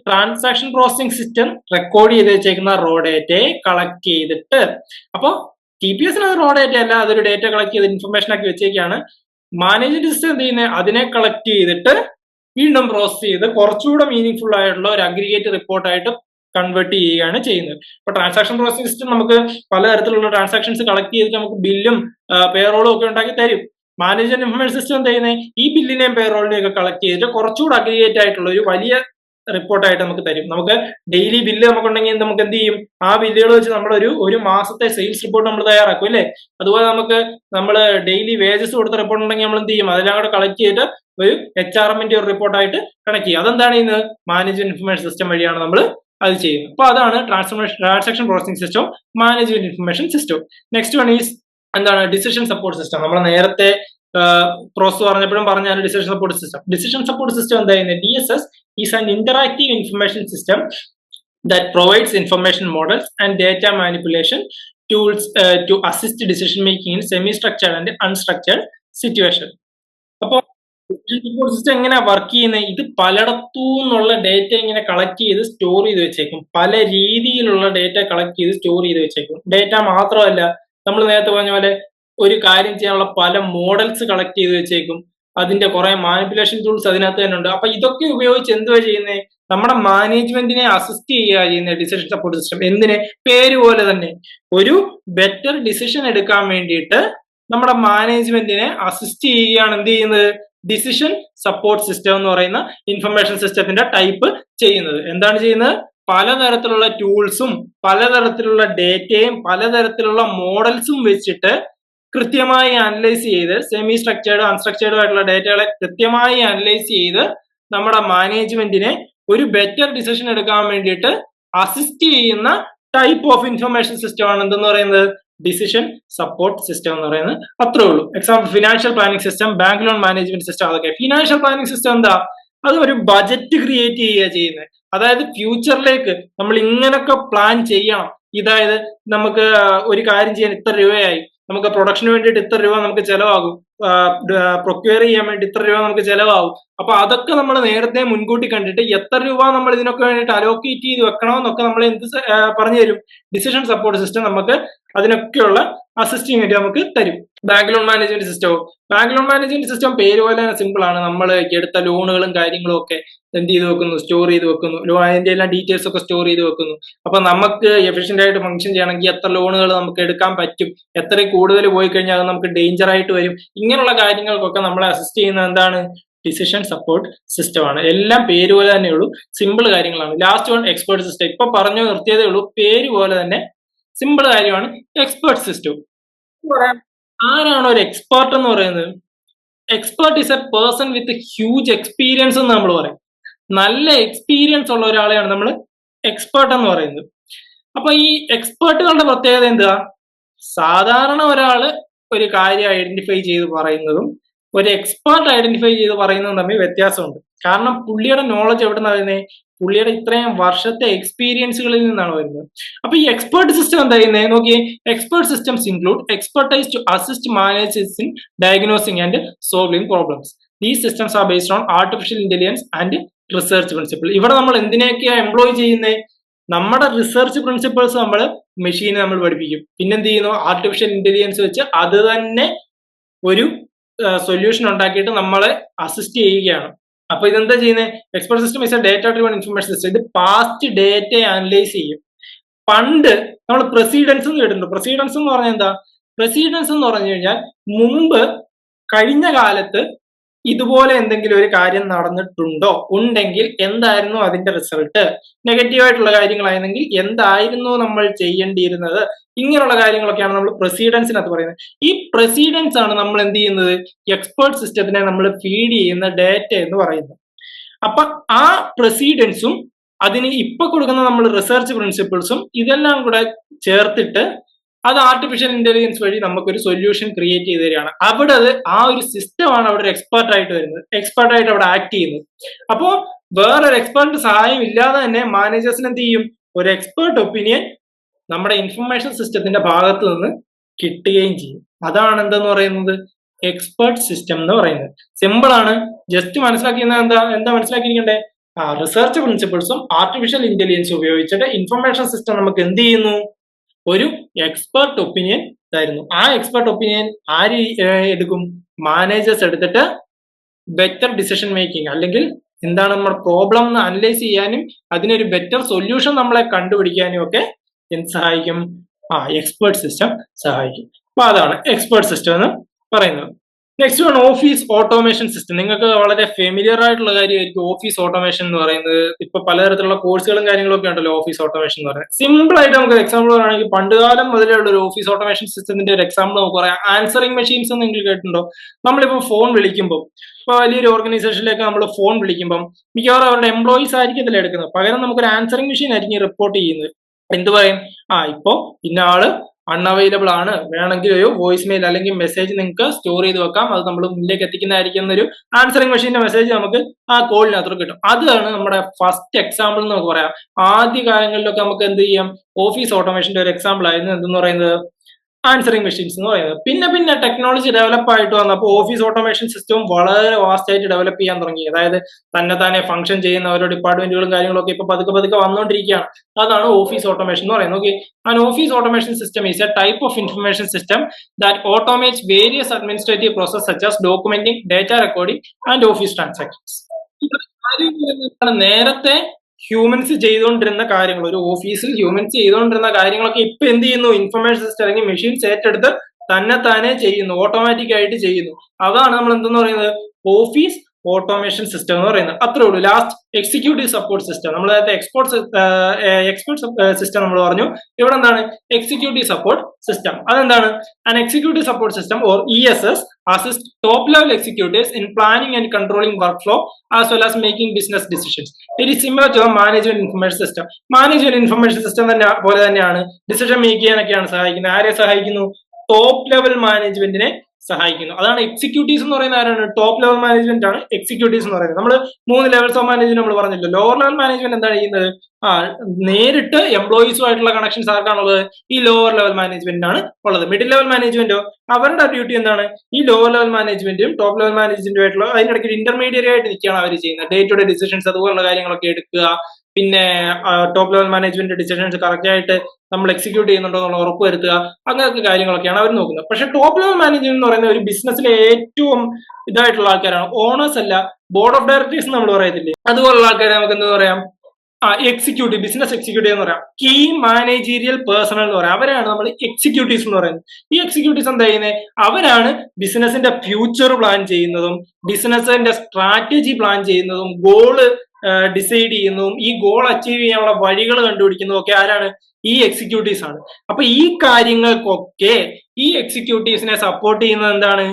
ട്രാൻസാക്ഷൻ പ്രോസസിംഗ് സിസ്റ്റം റെക്കോർഡ് ചെയ്ത് വെച്ചേക്കുന്ന റോ ഡേറ്റയെ കളക്ട് ചെയ്തിട്ട്, അപ്പൊ TPSന് അത് റോ ഡേറ്റ അല്ല, അതൊരു ഡേറ്റ കളക്ട് ചെയ്ത് ഇൻഫർമേഷൻ ആക്കി വെച്ചേക്കാണ്. മാനേജ്മെന്റ് സിസ്റ്റം എന്ത് ചെയ്യുന്നത്? അതിനെ കളക്ട് ചെയ്തിട്ട് വീണ്ടും പ്രോസസ് ചെയ്ത് കുറച്ചുകൂടെ മീനിങ് ഫുൾ ആയിട്ടുള്ള ഒരു അഗ്രിഗേറ്റ് റിപ്പോർട്ടായിട്ട് കൺവേർട്ട് ചെയ്യുകയാണ് ചെയ്യുന്നത്. ഇപ്പൊ ട്രാൻസാക്ഷൻ പ്രോസസിംഗ് സിസ്റ്റം നമുക്ക് പലതരത്തിലുള്ള ട്രാൻസാക്ഷൻസ് കളക്ട് ചെയ്തിട്ട് നമുക്ക് ബില്ലും പേറോളും ഒക്കെ ഉണ്ടാക്കി തരും. മാനേജ്മെന്റ് ഇൻഫർമേഷൻ സിസ്റ്റം എന്താ ചെയ്യുന്നത്? ഈ ബില്ലിനെയും പേറോളിനെയും ഒക്കെ കളക്ട് ചെയ്തിട്ട് കുറച്ചുകൂടെ അഗ്രിഗേറ്റ് ആയിട്ടുള്ള ഒരു വലിയ റിപ്പോർട്ടായിട്ട് നമുക്ക് തരും. നമുക്ക് ഡെയിലി ബില്ല് നമുക്കുണ്ടെങ്കിൽ നമുക്ക് എന്ത് ചെയ്യും? ആ ബില്ലുകൾ വെച്ച് നമ്മുടെ ഒരു മാസത്തെ സെയിൽസ് റിപ്പോർട്ട് നമ്മൾ തയ്യാറാക്കും അല്ലേ? അതുപോലെ നമുക്ക് നമ്മൾ ഡെയിലി വേജസ് കൊടുത്ത റിപ്പോർട്ട് ഉണ്ടെങ്കിൽ നമ്മൾ എന്ത് ചെയ്യും? അതെല്ലാം കൂടെ കളക്ട് ചെയ്തിട്ട് ഒരു HRMന്റെ ഒരു റിപ്പോർട്ടായിട്ട് കണക്ട് ചെയ്യും. അതെന്താണ് ചെയ്യുന്നത്? മാനേജ്മെന്റ് ഇൻഫർമേഷൻ സിസ്റ്റം വഴിയാണ് നമ്മൾ അത് ചെയ്യുന്നത്. അപ്പൊ അതാണ് transaction processing system, management information system. Next one is എന്താണ്? Decision support system. നമ്മൾ നേരത്തെ പ്രോസസ് പറഞ്ഞപ്പോഴും പറഞ്ഞാൽ decision support system. Decision support system എന്തായിരുന്നു? DSS is an interactive information system that provides information models and data manipulation tools to assist decision making in semi-structured and unstructured situation. അപ്പോൾ സപ്പോർട്ട് സിസ്റ്റം എങ്ങനെയാ വർക്ക് ചെയ്യുന്നത്? ഇത് പലയിടത്തു നിന്നുള്ള ഡേറ്റ ഇങ്ങനെ കളക്ട് ചെയ്ത് സ്റ്റോർ ചെയ്ത് വെച്ചേക്കും. പല രീതിയിലുള്ള ഡേറ്റ കളക്ട് ചെയ്ത് സ്റ്റോർ ചെയ്ത് വെച്ചേക്കും. ഡേറ്റ മാത്രമല്ല, നമ്മൾ നേരത്തെ പറഞ്ഞ പോലെ ഒരു കാര്യം ചെയ്യാനുള്ള പല മോഡൽസ് കളക്ട് ചെയ്ത് വെച്ചേക്കും. അതിന്റെ കുറെ മാനിപ്പുലേഷൻ ടൂൾസ് അതിനകത്ത് തന്നെ ഉണ്ട്. അപ്പൊ ഇതൊക്കെ ഉപയോഗിച്ച് എന്തുവാ ചെയ്യുന്നത്? നമ്മുടെ മാനേജ്മെന്റിനെ അസിസ്റ്റ് ചെയ്യുക ചെയ്യുന്ന ഡിസിഷൻ സപ്പോർട്ട് സിസ്റ്റം. എന്തിന്? പേര് പോലെ തന്നെ ഒരു ബെറ്റർ ഡിസിഷൻ എടുക്കാൻ വേണ്ടിയിട്ട് നമ്മുടെ മാനേജ്മെന്റിനെ അസിസ്റ്റ് ചെയ്യുകയാണ് എന്ത് ചെയ്യുന്നത്? ഡിസിഷൻ സപ്പോർട്ട് സിസ്റ്റം എന്ന് പറയുന്ന ഇൻഫർമേഷൻ സിസ്റ്റത്തിന്റെ ടൈപ്പ് ചെയ്യുന്നത്. എന്താണ് ചെയ്യുന്നത്? പലതരത്തിലുള്ള ടൂൾസും പലതരത്തിലുള്ള ഡേറ്റയും പലതരത്തിലുള്ള മോഡൽസും വെച്ചിട്ട് കൃത്യമായി അനലൈസ് ചെയ്ത് സെമി സ്ട്രക്ചേർഡ് അൺസ്ട്രക്ചേർഡും ആയിട്ടുള്ള ഡേറ്റകളെ കൃത്യമായി അനലൈസ് ചെയ്ത് നമ്മുടെ മാനേജ്മെന്റിനെ ഒരു ബെറ്റർ ഡിസിഷൻ എടുക്കാൻ വേണ്ടിയിട്ട് അസിസ്റ്റ് ചെയ്യുന്ന ടൈപ്പ് ഓഫ് ഇൻഫർമേഷൻ സിസ്റ്റം ആണ് എന്തെന്ന് പറയുന്നത്? ഡിസിഷൻ സപ്പോർട്ട് സിസ്റ്റം എന്ന് പറയുന്നത്. അത്രേ ഉള്ളൂ. Example financial planning system, bank loan management system. അതൊക്കെ ഫിനാൻഷ്യൽ പ്ലാനിംഗ് സിസ്റ്റം എന്താ? അത് ഒരു ബജറ്റ് ക്രിയേറ്റ് ചെയ്യുക ചെയ്യുന്നത്. അതായത് ഫ്യൂച്ചറിലേക്ക് നമ്മൾ ഇങ്ങനൊക്കെ പ്ലാൻ ചെയ്യണം. ഇതായത് നമുക്ക് ഒരു കാര്യം ചെയ്യാൻ ഇത്ര രൂപയായി, നമുക്ക് പ്രൊഡക്ഷന് വേണ്ടിയിട്ട് ഇത്ര രൂപ നമുക്ക് ചെലവാകും, പ്രൊക്യൂർ ചെയ്യാൻ വേണ്ടി ഇത്ര രൂപ നമുക്ക് ചെലവാകും. അപ്പൊ അതൊക്കെ നമ്മൾ നേരത്തെ മുൻകൂട്ടി കണ്ടിട്ട് എത്ര രൂപ നമ്മൾ ഇതിനൊക്കെ വേണ്ടിയിട്ട് അലോക്കേറ്റ് ചെയ്ത് വെക്കണമെന്നൊക്കെ നമ്മൾ എന്ത് പറഞ്ഞു തരും? ഡിസിഷൻ സപ്പോർട്ട് സിസ്റ്റം നമുക്ക് അതിനൊക്കെയുള്ള അസിസ്റ്റിംഗ് ആയിട്ട് നമുക്ക് തരും. ബാങ്ക് ലോൺ മാനേജ്മെന്റ് സിസ്റ്റവും ബാങ്ക് ലോൺ മാനേജ്മെന്റ് സിസ്റ്റം പേര് പോലെ തന്നെ സിമ്പിൾ ആണ്. നമ്മൾ എടുത്ത ലോണുകളും കാര്യങ്ങളും ഒക്കെ എന്ത് ചെയ്ത് വെക്കുന്നു? സ്റ്റോർ ചെയ്ത് വെക്കുന്നു. അതിന്റെ എല്ലാം ഡീറ്റെയിൽസ് ഒക്കെ സ്റ്റോർ ചെയ്ത് വെക്കുന്നു. അപ്പൊ നമുക്ക് എഫിഷ്യന്റ് ആയിട്ട് ഫംഗ്ഷൻ ചെയ്യണമെങ്കിൽ എത്ര ലോണുകൾ നമുക്ക് എടുക്കാൻ പറ്റും, എത്ര കൂടുതൽ പോയി കഴിഞ്ഞാൽ അത് നമുക്ക് ഡേഞ്ചർ ആയിട്ട് വരും. ഇങ്ങനെയുള്ള കാര്യങ്ങൾക്കൊക്കെ നമ്മളെ അസിസ്റ്റ് ചെയ്യുന്നത് എന്താണ്? ഡിസിഷൻ സപ്പോർട്ട് സിസ്റ്റം ആണ്. എല്ലാം പേര് പോലെ തന്നെ ഉള്ളൂ, സിമ്പിൾ കാര്യങ്ങളാണ്. Last one expert system. ഇപ്പൊ പറഞ്ഞു നിർത്തിയതേ ഉള്ളൂ, പേര് പോലെ തന്നെ സിമ്പിൾ കാര്യമാണ് എക്സ്പേർട്ട് സിസ്റ്റം. ആരാണ് ഒരു എക്സ്പേർട്ട് എന്ന് പറയുന്നത്? Expert is A person with huge experience എന്ന് നമ്മൾ പറയും. നല്ല എക്സ്പീരിയൻസ് ഉള്ള ഒരാളെയാണ് നമ്മൾ എക്സ്പേർട്ട് എന്ന് പറയുന്നത്. അപ്പൊ ഈ എക്സ്പേർട്ടുകളുടെ പ്രത്യേകത എന്താ? സാധാരണ ഒരാള് ഒരു കാര്യം ഐഡന്റിഫൈ ചെയ്ത് പറയുന്നതും ഒരു എക്സ്പേർട്ട് ഐഡന്റിഫൈ ചെയ്ത് പറയുന്നതും തമ്മിൽ വ്യത്യാസമുണ്ട്. കാരണം പുള്ളിയുടെ നോളജ് എവിടെ നിന്നാണ് വരുന്നത്? പുള്ളിയുടെ ഇത്രയും വർഷത്തെ എക്സ്പീരിയൻസുകളിൽ നിന്നാണ് വരുന്നത്. അപ്പൊ ഈ എക്സ്പേർട്ട് സിസ്റ്റം എന്താ ചെയ്യുന്നത്? നോക്കിയേ, expert systems include expertise to assist managers in diagnosing and solving problems. These systems are based on artificial intelligence and research principle. ഇവിടെ നമ്മൾ എന്തിനൊക്കെയാ എംപ്ലോയ് ചെയ്യുന്നത്? നമ്മുടെ റിസർച്ച് പ്രിൻസിപ്പിൾസ് നമ്മൾ മെഷീനെ നമ്മൾ പഠിപ്പിക്കും. പിന്നെന്ത് ചെയ്യുന്നു? ആർട്ടിഫിഷ്യൽ ഇന്റലിജൻസ് വെച്ച് അത് തന്നെ ഒരു സൊല്യൂഷൻ ഉണ്ടാക്കിയിട്ട് നമ്മളെ അസിസ്റ്റ് ചെയ്യുകയാണ്. അപ്പൊ ഇതെന്താ ചെയ്യുന്നത്? Expert system is A data driven information system. ഇത് പാസ്റ്റ് ഡേറ്റയെ അനലൈസ് ചെയ്യും. പണ്ട് നമ്മൾ പ്രസിഡൻസ് എന്ന് കേട്ടിട്ടുണ്ട്. പ്രസിഡൻസ് എന്ന് പറഞ്ഞാൽ എന്താ? പ്രസിഡൻസ് എന്ന് പറഞ്ഞു കഴിഞ്ഞാൽ മുമ്പ് കഴിഞ്ഞ കാലത്ത് ഇതുപോലെ എന്തെങ്കിലും ഒരു കാര്യം നടന്നിട്ടുണ്ടോ, ഉണ്ടെങ്കിൽ എന്തായിരുന്നു അതിന്റെ റിസൾട്ട്, നെഗറ്റീവായിട്ടുള്ള കാര്യങ്ങളായിരുന്നെങ്കിൽ എന്തായിരുന്നു നമ്മൾ ചെയ്യേണ്ടിയിരുന്നത്, ഇങ്ങനെയുള്ള കാര്യങ്ങളൊക്കെയാണ് നമ്മൾ പ്രസിഡൻസിനകത്ത് പറയുന്നത്. ഈ പ്രസിഡൻസ് ആണ് നമ്മൾ എന്ത് ചെയ്യുന്നത്? എക്സ്പേർട്ട് സിസ്റ്റത്തിനെ നമ്മൾ ഫീഡ് ചെയ്യുന്ന ഡേറ്റ എന്ന് പറയുന്നത്. അപ്പൊ ആ പ്രസിഡൻസും അതിന് ഇപ്പൊ കൊടുക്കുന്ന നമ്മൾ റിസർച്ച് പ്രിൻസിപ്പിൾസും ഇതെല്ലാം കൂടെ ചേർത്തിട്ട് അത് ആർട്ടിഫിഷ്യൽ ഇന്റലിജൻസ് വഴി നമുക്കൊരു സൊല്യൂഷൻ ക്രിയേറ്റ് ചെയ്ത് തരികയാണ്. അവിടെ ആ ഒരു സിസ്റ്റമാണ് അവിടെ ഒരു എക്സ്പെർട്ട് ആയിട്ട് വരുന്നത്, എക്സ്പെർട്ട് ആയിട്ട് അവിടെ ആക്ട് ചെയ്യുന്നത്. അപ്പോ വേറൊരു എക്സ്പെർട്ട് സഹായം ഇല്ലാതെ തന്നെ മാനേജേഴ്സിന് എന്ത് ചെയ്യും? ഒരു എക്സ്പെർട്ട് ഒപ്പീനിയൻ നമ്മുടെ ഇൻഫർമേഷൻ സിസ്റ്റത്തിന്റെ ഭാഗത്ത് നിന്ന് കിട്ടുകയും ചെയ്യും. അതാണ് എന്തെന്ന് പറയുന്നത്? എക്സ്പെർട്ട് സിസ്റ്റം എന്ന് പറയുന്നത്. സിമ്പിൾ ആണ്. ജസ്റ്റ് മനസ്സിലാക്കിയത് എന്താ മനസ്സിലാക്കിയിരിക്കണ്ടേ? റിസർച്ച് പ്രിൻസിപ്പിൾസും ആർട്ടിഫിഷ്യൽ ഇന്റലിജൻസും ഉപയോഗിച്ചിട്ട് ഇൻഫർമേഷൻ സിസ്റ്റം നമുക്ക് എന്ത് ചെയ്യുന്നു? ഒരു എക്സ്പെർട്ട് ഒപ്പീനിയൻ തരുന്നു. ആ എക്സ്പെർട്ട് ഒപ്പീനിയൻ ആര് എടുക്കും? മാനേജേഴ്സ് എടുത്തിട്ട് ബെറ്റർ ഡിസിഷൻ മേക്കിംഗ്, അല്ലെങ്കിൽ എന്താണ് നമ്മുടെ പ്രോബ്ലം എന്ന് അനലൈസ് ചെയ്യാനും അതിനൊരു ബെറ്റർ സൊല്യൂഷൻ നമ്മളെ കണ്ടുപിടിക്കാനും ഒക്കെ എന്ത് സഹായിക്കും? എക്സ്പെർട്ട് സിസ്റ്റം സഹായിക്കും. അപ്പൊ അതാണ് എക്സ്പെർട്ട് സിസ്റ്റം എന്ന് പറയുന്നത്. Next one office automation system. നിങ്ങൾക്ക് വളരെ ഫെമിലിയർ ആയിട്ടുള്ള കാര്യമായിരിക്കും ഓഫീസ് ഓട്ടോമേഷൻ എന്ന് പറയുന്നത്. ഇപ്പൊ പലതരത്തിലുള്ള കോഴ്സുകളും കാര്യങ്ങളൊക്കെ ഉണ്ടല്ലോ ഓഫീസ് ഓട്ടോമേഷൻ എന്ന് പറയുന്നത്. സിമ്പിൾ ആയിട്ട് നമുക്ക് എക്സാമ്പിൾ പറയുകയാണെങ്കിൽ പണ്ടുകാലം മുതലേ ഉള്ള ഒരു ഓഫീസ് ഓട്ടോമേഷൻ സിസ്റ്റത്തിന്റെ ഒരു എക്സാമ്പിൾ നമുക്ക് പറയാം. ആൻസറിംഗ് മെഷീൻസ് നിങ്ങൾ കേട്ടിട്ടുണ്ടോ? നമ്മളിപ്പോ ഫോൺ വിളിക്കുമ്പോൾ, ഇപ്പൊ വലിയൊരു ഓർഗനൈസേഷനിലേക്ക് നമ്മൾ ഫോൺ വിളിക്കുമ്പോൾ മിക്കവാറും അവരുടെ എംപ്ലോയീസ് ആയിരിക്കത്തില്ല എടുക്കുന്നത്. പകരം നമുക്കൊരു ആൻസറിംഗ് മെഷീൻ ആയിരിക്കും റിപ്പോർട്ട് ചെയ്യുന്നത്. എന്ത് പറയും? ഇപ്പോ ഇന്ന ആള് അൺഅവൈലബിൾ ആണ്, വേണമെങ്കിൽ ഒരു വോയിസ് മെയിൽ അല്ലെങ്കിൽ മെസ്സേജ് നിങ്ങൾക്ക് സ്റ്റോർ ചെയ്ത് വെക്കാം, അത് നമ്മൾ മുന്നിലേക്ക് എത്തിക്കുന്നതായിരിക്കും എന്നൊരു ആൻസറിംഗ് മെഷീന്റെ മെസ്സേജ് നമുക്ക് ആ കോളിനകത്ത് കിട്ടും. അതാണ് നമ്മുടെ ഫസ്റ്റ് എക്സാമ്പിൾ എന്ന് നമുക്ക് പറയാം. ആദ്യ കാലങ്ങളിലൊക്കെ നമുക്ക് എന്ത് ചെയ്യാം, ഓഫീസ് ഓട്ടോമേഷന്റെ ഒരു എക്സാമ്പിൾ ആയിരുന്നു എന്തെന്ന് പറയുന്നത്, ആൻസറിംഗ് മെഷീൻസ് എന്ന് പറയുന്നത്. പിന്നെ ടെക്നോളജി ഡെവലപ്പ് ആയിട്ട് വന്നപ്പോൾ ഓഫീസ് ഓട്ടോമേഷൻ സിസ്റ്റം വളരെ വാസ്റ്റ് ആയിട്ട് ഡെവലപ്പ് ചെയ്യാൻ തുടങ്ങി. അതായത് തന്നെ ഫംഗ്ഷൻ ചെയ്യുന്ന ഓരോ ഡിപ്പാർട്ട്മെന്റുകളും കാര്യങ്ങളൊക്കെ ഇപ്പൊ പതുക്കെ വന്നുകൊണ്ടിരിക്കുകയാണ്. അതാണ് ഓഫീസ് ഓട്ടോമേഷൻ എന്ന് പറയുന്നത്. Okay, an office automation system is a type of information system that automates various administrative process such as documenting, data recording and office transactions. നേരത്തെ ഹ്യൂമൻസ് ചെയ്തുകൊണ്ടിരുന്ന കാര്യങ്ങൾ, ഒരു ഓഫീസിൽ ഹ്യൂമൻസ് ചെയ്തുകൊണ്ടിരുന്ന കാര്യങ്ങളൊക്കെ ഇപ്പൊ എന്ത് ചെയ്യുന്നു, ഇൻഫർമേഷൻ സിസ്റ്റം അല്ലെങ്കിൽ മെഷീൻസ് ഏറ്റെടുത്ത് തന്നെ ചെയ്യുന്നു, ഓട്ടോമാറ്റിക് ആയിട്ട് ചെയ്യുന്നു. അതാണ് നമ്മൾ എന്തെന്ന് പറയുന്നത്, ഓഫീസ് ഓട്ടോമേഷൻ സിസ്റ്റം എന്ന് പറയുന്നത്. അത്രേ ഉള്ളൂ. Last executive support system. നമ്മൾ നേരത്തെ എക്സ്പെർട്ട് സിസ്റ്റം നമ്മൾ പറഞ്ഞു. ഇവിടെ എന്താണ് എക്സിക്യൂട്ടീവ് സപ്പോർട്ട് സിസ്റ്റം? അതെന്താണ്? An executive support system or ESS assist top level executives in planning and controlling workflow as well as making business decisions. It is similar to a management information system. Management information system തന്നെ പോലെ തന്നെയാണ് ഡിസിഷൻ മേക്ക് ചെയ്യാനൊക്കെയാണ് സഹായിക്കുന്നത്. ആരെ സഹായിക്കുന്നു? ടോപ്പ് ലെവൽ മാനേജ്മെന്റിനെ സഹായിക്കുന്നു. അതാണ് എക്സിക്യൂട്ടീവ്സ് എന്ന് പറയുന്നത്. ആരാണ്? ടോപ്പ് ലെവൽ മാനേജ്മെന്റ് ആണ് എക്സിക്യൂട്ടീവ്സ് എന്ന് പറയുന്നത്. നമ്മൾ 3 ലെവൽസ് ഓഫ് മാനേജ്മെന്റ് നമ്മൾ പറഞ്ഞല്ലോ. ലോവർ ലെവൽ മാനേജ്മെന്റ് എന്താണ് ചെയ്യുന്നത്? നേരിട്ട് എംപ്ലോയീസുമായിട്ടുള്ള കണക്ഷൻസ് ആർക്കാണുള്ളത്? ഈ ലോവർ ലെവൽ മാനേജ്മെന്റിനാണ് ഉള്ളത്. മിഡിൽ ലെവൽ മാനേജ്മെന്റോ അവരുടെ ഡ്യൂട്ടി എന്താണ്? ഈ ലോവർ ലെവൽ മാനേജ്മെന്റും ടോപ്പ് ലെവൽ മാനേജ്മെന്റുമായിട്ടുള്ള അതിനിടയ്ക്ക് ഒരു ഇന്റർമീഡിയറ്റ് ആയിട്ട് നിൽക്കുകയാണ് അവർ ചെയ്യുന്നത്. ഡേ ടു ഡേ ഡിസിഷൻസ് അതുപോലുള്ള കാര്യങ്ങളൊക്കെ എടുക്കുക. പിന്നെ top level management decisions correct ആയിട്ട് നമ്മൾ എക്സിക്യൂട്ട് ചെയ്യുന്നുണ്ടോ എന്നുള്ള ഉറപ്പ് വരുത്തുക. അങ്ങനത്തെ കാര്യങ്ങളൊക്കെയാണ് അവർ നോക്കുന്നത്. പക്ഷെ ടോപ്പ് ലെവൽ മാനേജ്മെന്റ് എന്ന് പറയുന്ന ഒരു ബിസിനസ്സിലെ ഏറ്റവും ഇതായിട്ടുള്ള ആൾക്കാരാണ്. ഓണേഴ്സ് അല്ല, ബോർഡ് ഓഫ് ഡയറക്ടേഴ്സ് നമ്മൾ പറയത്തില്ലേ, അതുപോലുള്ള ആൾക്കാരെ നമുക്ക് എന്താ പറയാം, എക്സിക്യൂട്ടീവ്, ബിസിനസ് എക്സിക്യൂട്ടീവ് എന്ന് പറയാം. കീ മാനേജീരിയൽ പേഴ്സണൽ എന്ന് പറയാം. അവരാണ് നമ്മൾ എക്സിക്യൂട്ടീവ്സ് എന്ന് പറയുന്നത്. ഈ എക്സിക്യൂട്ടീവ്സ് എന്താ ചെയ്യുന്നത്? അവരാണ് ബിസിനസിന്റെ ഫ്യൂച്ചർ പ്ലാൻ ചെയ്യുന്നതും ബിസിനസിന്റെ സ്ട്രാറ്റജി പ്ലാൻ ചെയ്യുന്നതും ഗോള് ഡിസൈഡ് ചെയ്യുന്നതും ഈ ഗോൾ അച്ചീവ് ചെയ്യാനുള്ള വഴികൾ കണ്ടുപിടിക്കുന്നതും ഒക്കെ ആരാണ്? ഈ എക്സിക്യൂട്ടീവ്സ് ആണ്. അപ്പൊ ഈ കാര്യങ്ങൾക്കൊക്കെ ഈ എക്സിക്യൂട്ടീവ്സിനെ സപ്പോർട്ട് ചെയ്യുന്നത് എന്താണ്?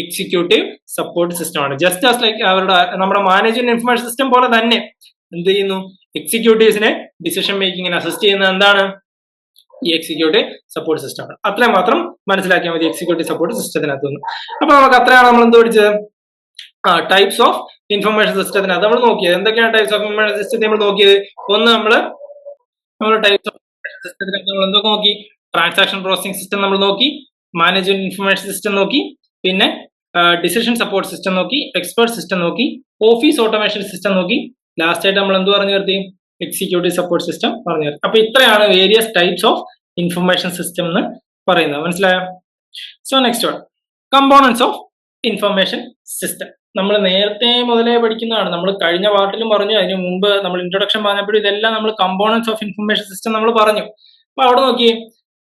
എക്സിക്യൂട്ടീവ് സപ്പോർട്ട് സിസ്റ്റം ആണ്. ജസ്റ്റ് ആസ് ലൈക്ക് നമ്മുടെ മാനേജ്മെന്റ് ഇൻഫർമേഷൻ സിസ്റ്റം പോലെ തന്നെ എന്ത് ചെയ്യുന്നു? എക്സിക്യൂട്ടീവ്സിനെ ഡിസിഷൻ മേക്കിങ്ങിന് അസിസ്റ്റ് ചെയ്യുന്നത് എന്താണ്? ഈ എക്സിക്യൂട്ടീവ് സപ്പോർട്ട് സിസ്റ്റം ആണ്. അത്രയും മാത്രം മനസ്സിലാക്കിയാൽ മതി എക്സിക്യൂട്ടീവ് സപ്പോർട്ട് സിസ്റ്റത്തിനകത്ത് നിന്ന്. അപ്പൊ നമുക്ക് അത്രയാണ് നമ്മൾ എന്ത് പഠിച്ചത്? ടൈപ്സ് ഓഫ് ഇൻഫർമേഷൻ സിസ്റ്റത്തിനകത്ത് നമ്മൾ നോക്കിയത്. എന്തൊക്കെയാണ് ടൈപ്സ് ഓഫ് ഇൻഫർമേഷൻ സിസ്റ്റത്തിൽ നമ്മൾ നോക്കിയത്? ഒന്ന് നമ്മൾ ടൈപ്സ് ഓഫ് സിസ്റ്റത്തിനകത്ത് നമ്മൾ എന്തൊക്കെ നോക്കി? ട്രാൻസാക്ഷൻ പ്രോസസിംഗ് സിസ്റ്റം നമ്മൾ നോക്കി, മാനേജ്മെന്റ് ഇൻഫർമേഷൻ സിസ്റ്റം നോക്കി, പിന്നെ ഡിസിഷൻ സപ്പോർട്ട് സിസ്റ്റം നോക്കി, എക്സ്പെർട്ട് സിസ്റ്റം നോക്കി, ഓഫീസ് ഓട്ടോമേഷൻ സിസ്റ്റം നോക്കി, ലാസ്റ്റ് ആയിട്ട് നമ്മൾ എന്ത് പറഞ്ഞു നിർത്തി? എക്സിക്യൂട്ടീവ് സപ്പോർട്ട് സിസ്റ്റം പറഞ്ഞു നിർത്തി. അപ്പൊ ഇത്രയാണ് various types of information system എന്ന് പറയുന്നത്. മനസ്സിലായോ? So next one, components of information system. നമ്മൾ നേരത്തെ മുതലേ പഠിക്കുന്നതാണ്. നമ്മൾ കഴിഞ്ഞ പാർട്ടിലും പറഞ്ഞു, അതിന് മുമ്പ് നമ്മൾ ഇൻട്രൊഡക്ഷൻ പറഞ്ഞപ്പോഴും ഇതെല്ലാം നമ്മൾ കമ്പോണൻസ് ഓഫ് ഇൻഫർമേഷൻ സിസ്റ്റം നമ്മൾ പറഞ്ഞു. അപ്പൊ അവിടെ നോക്കി,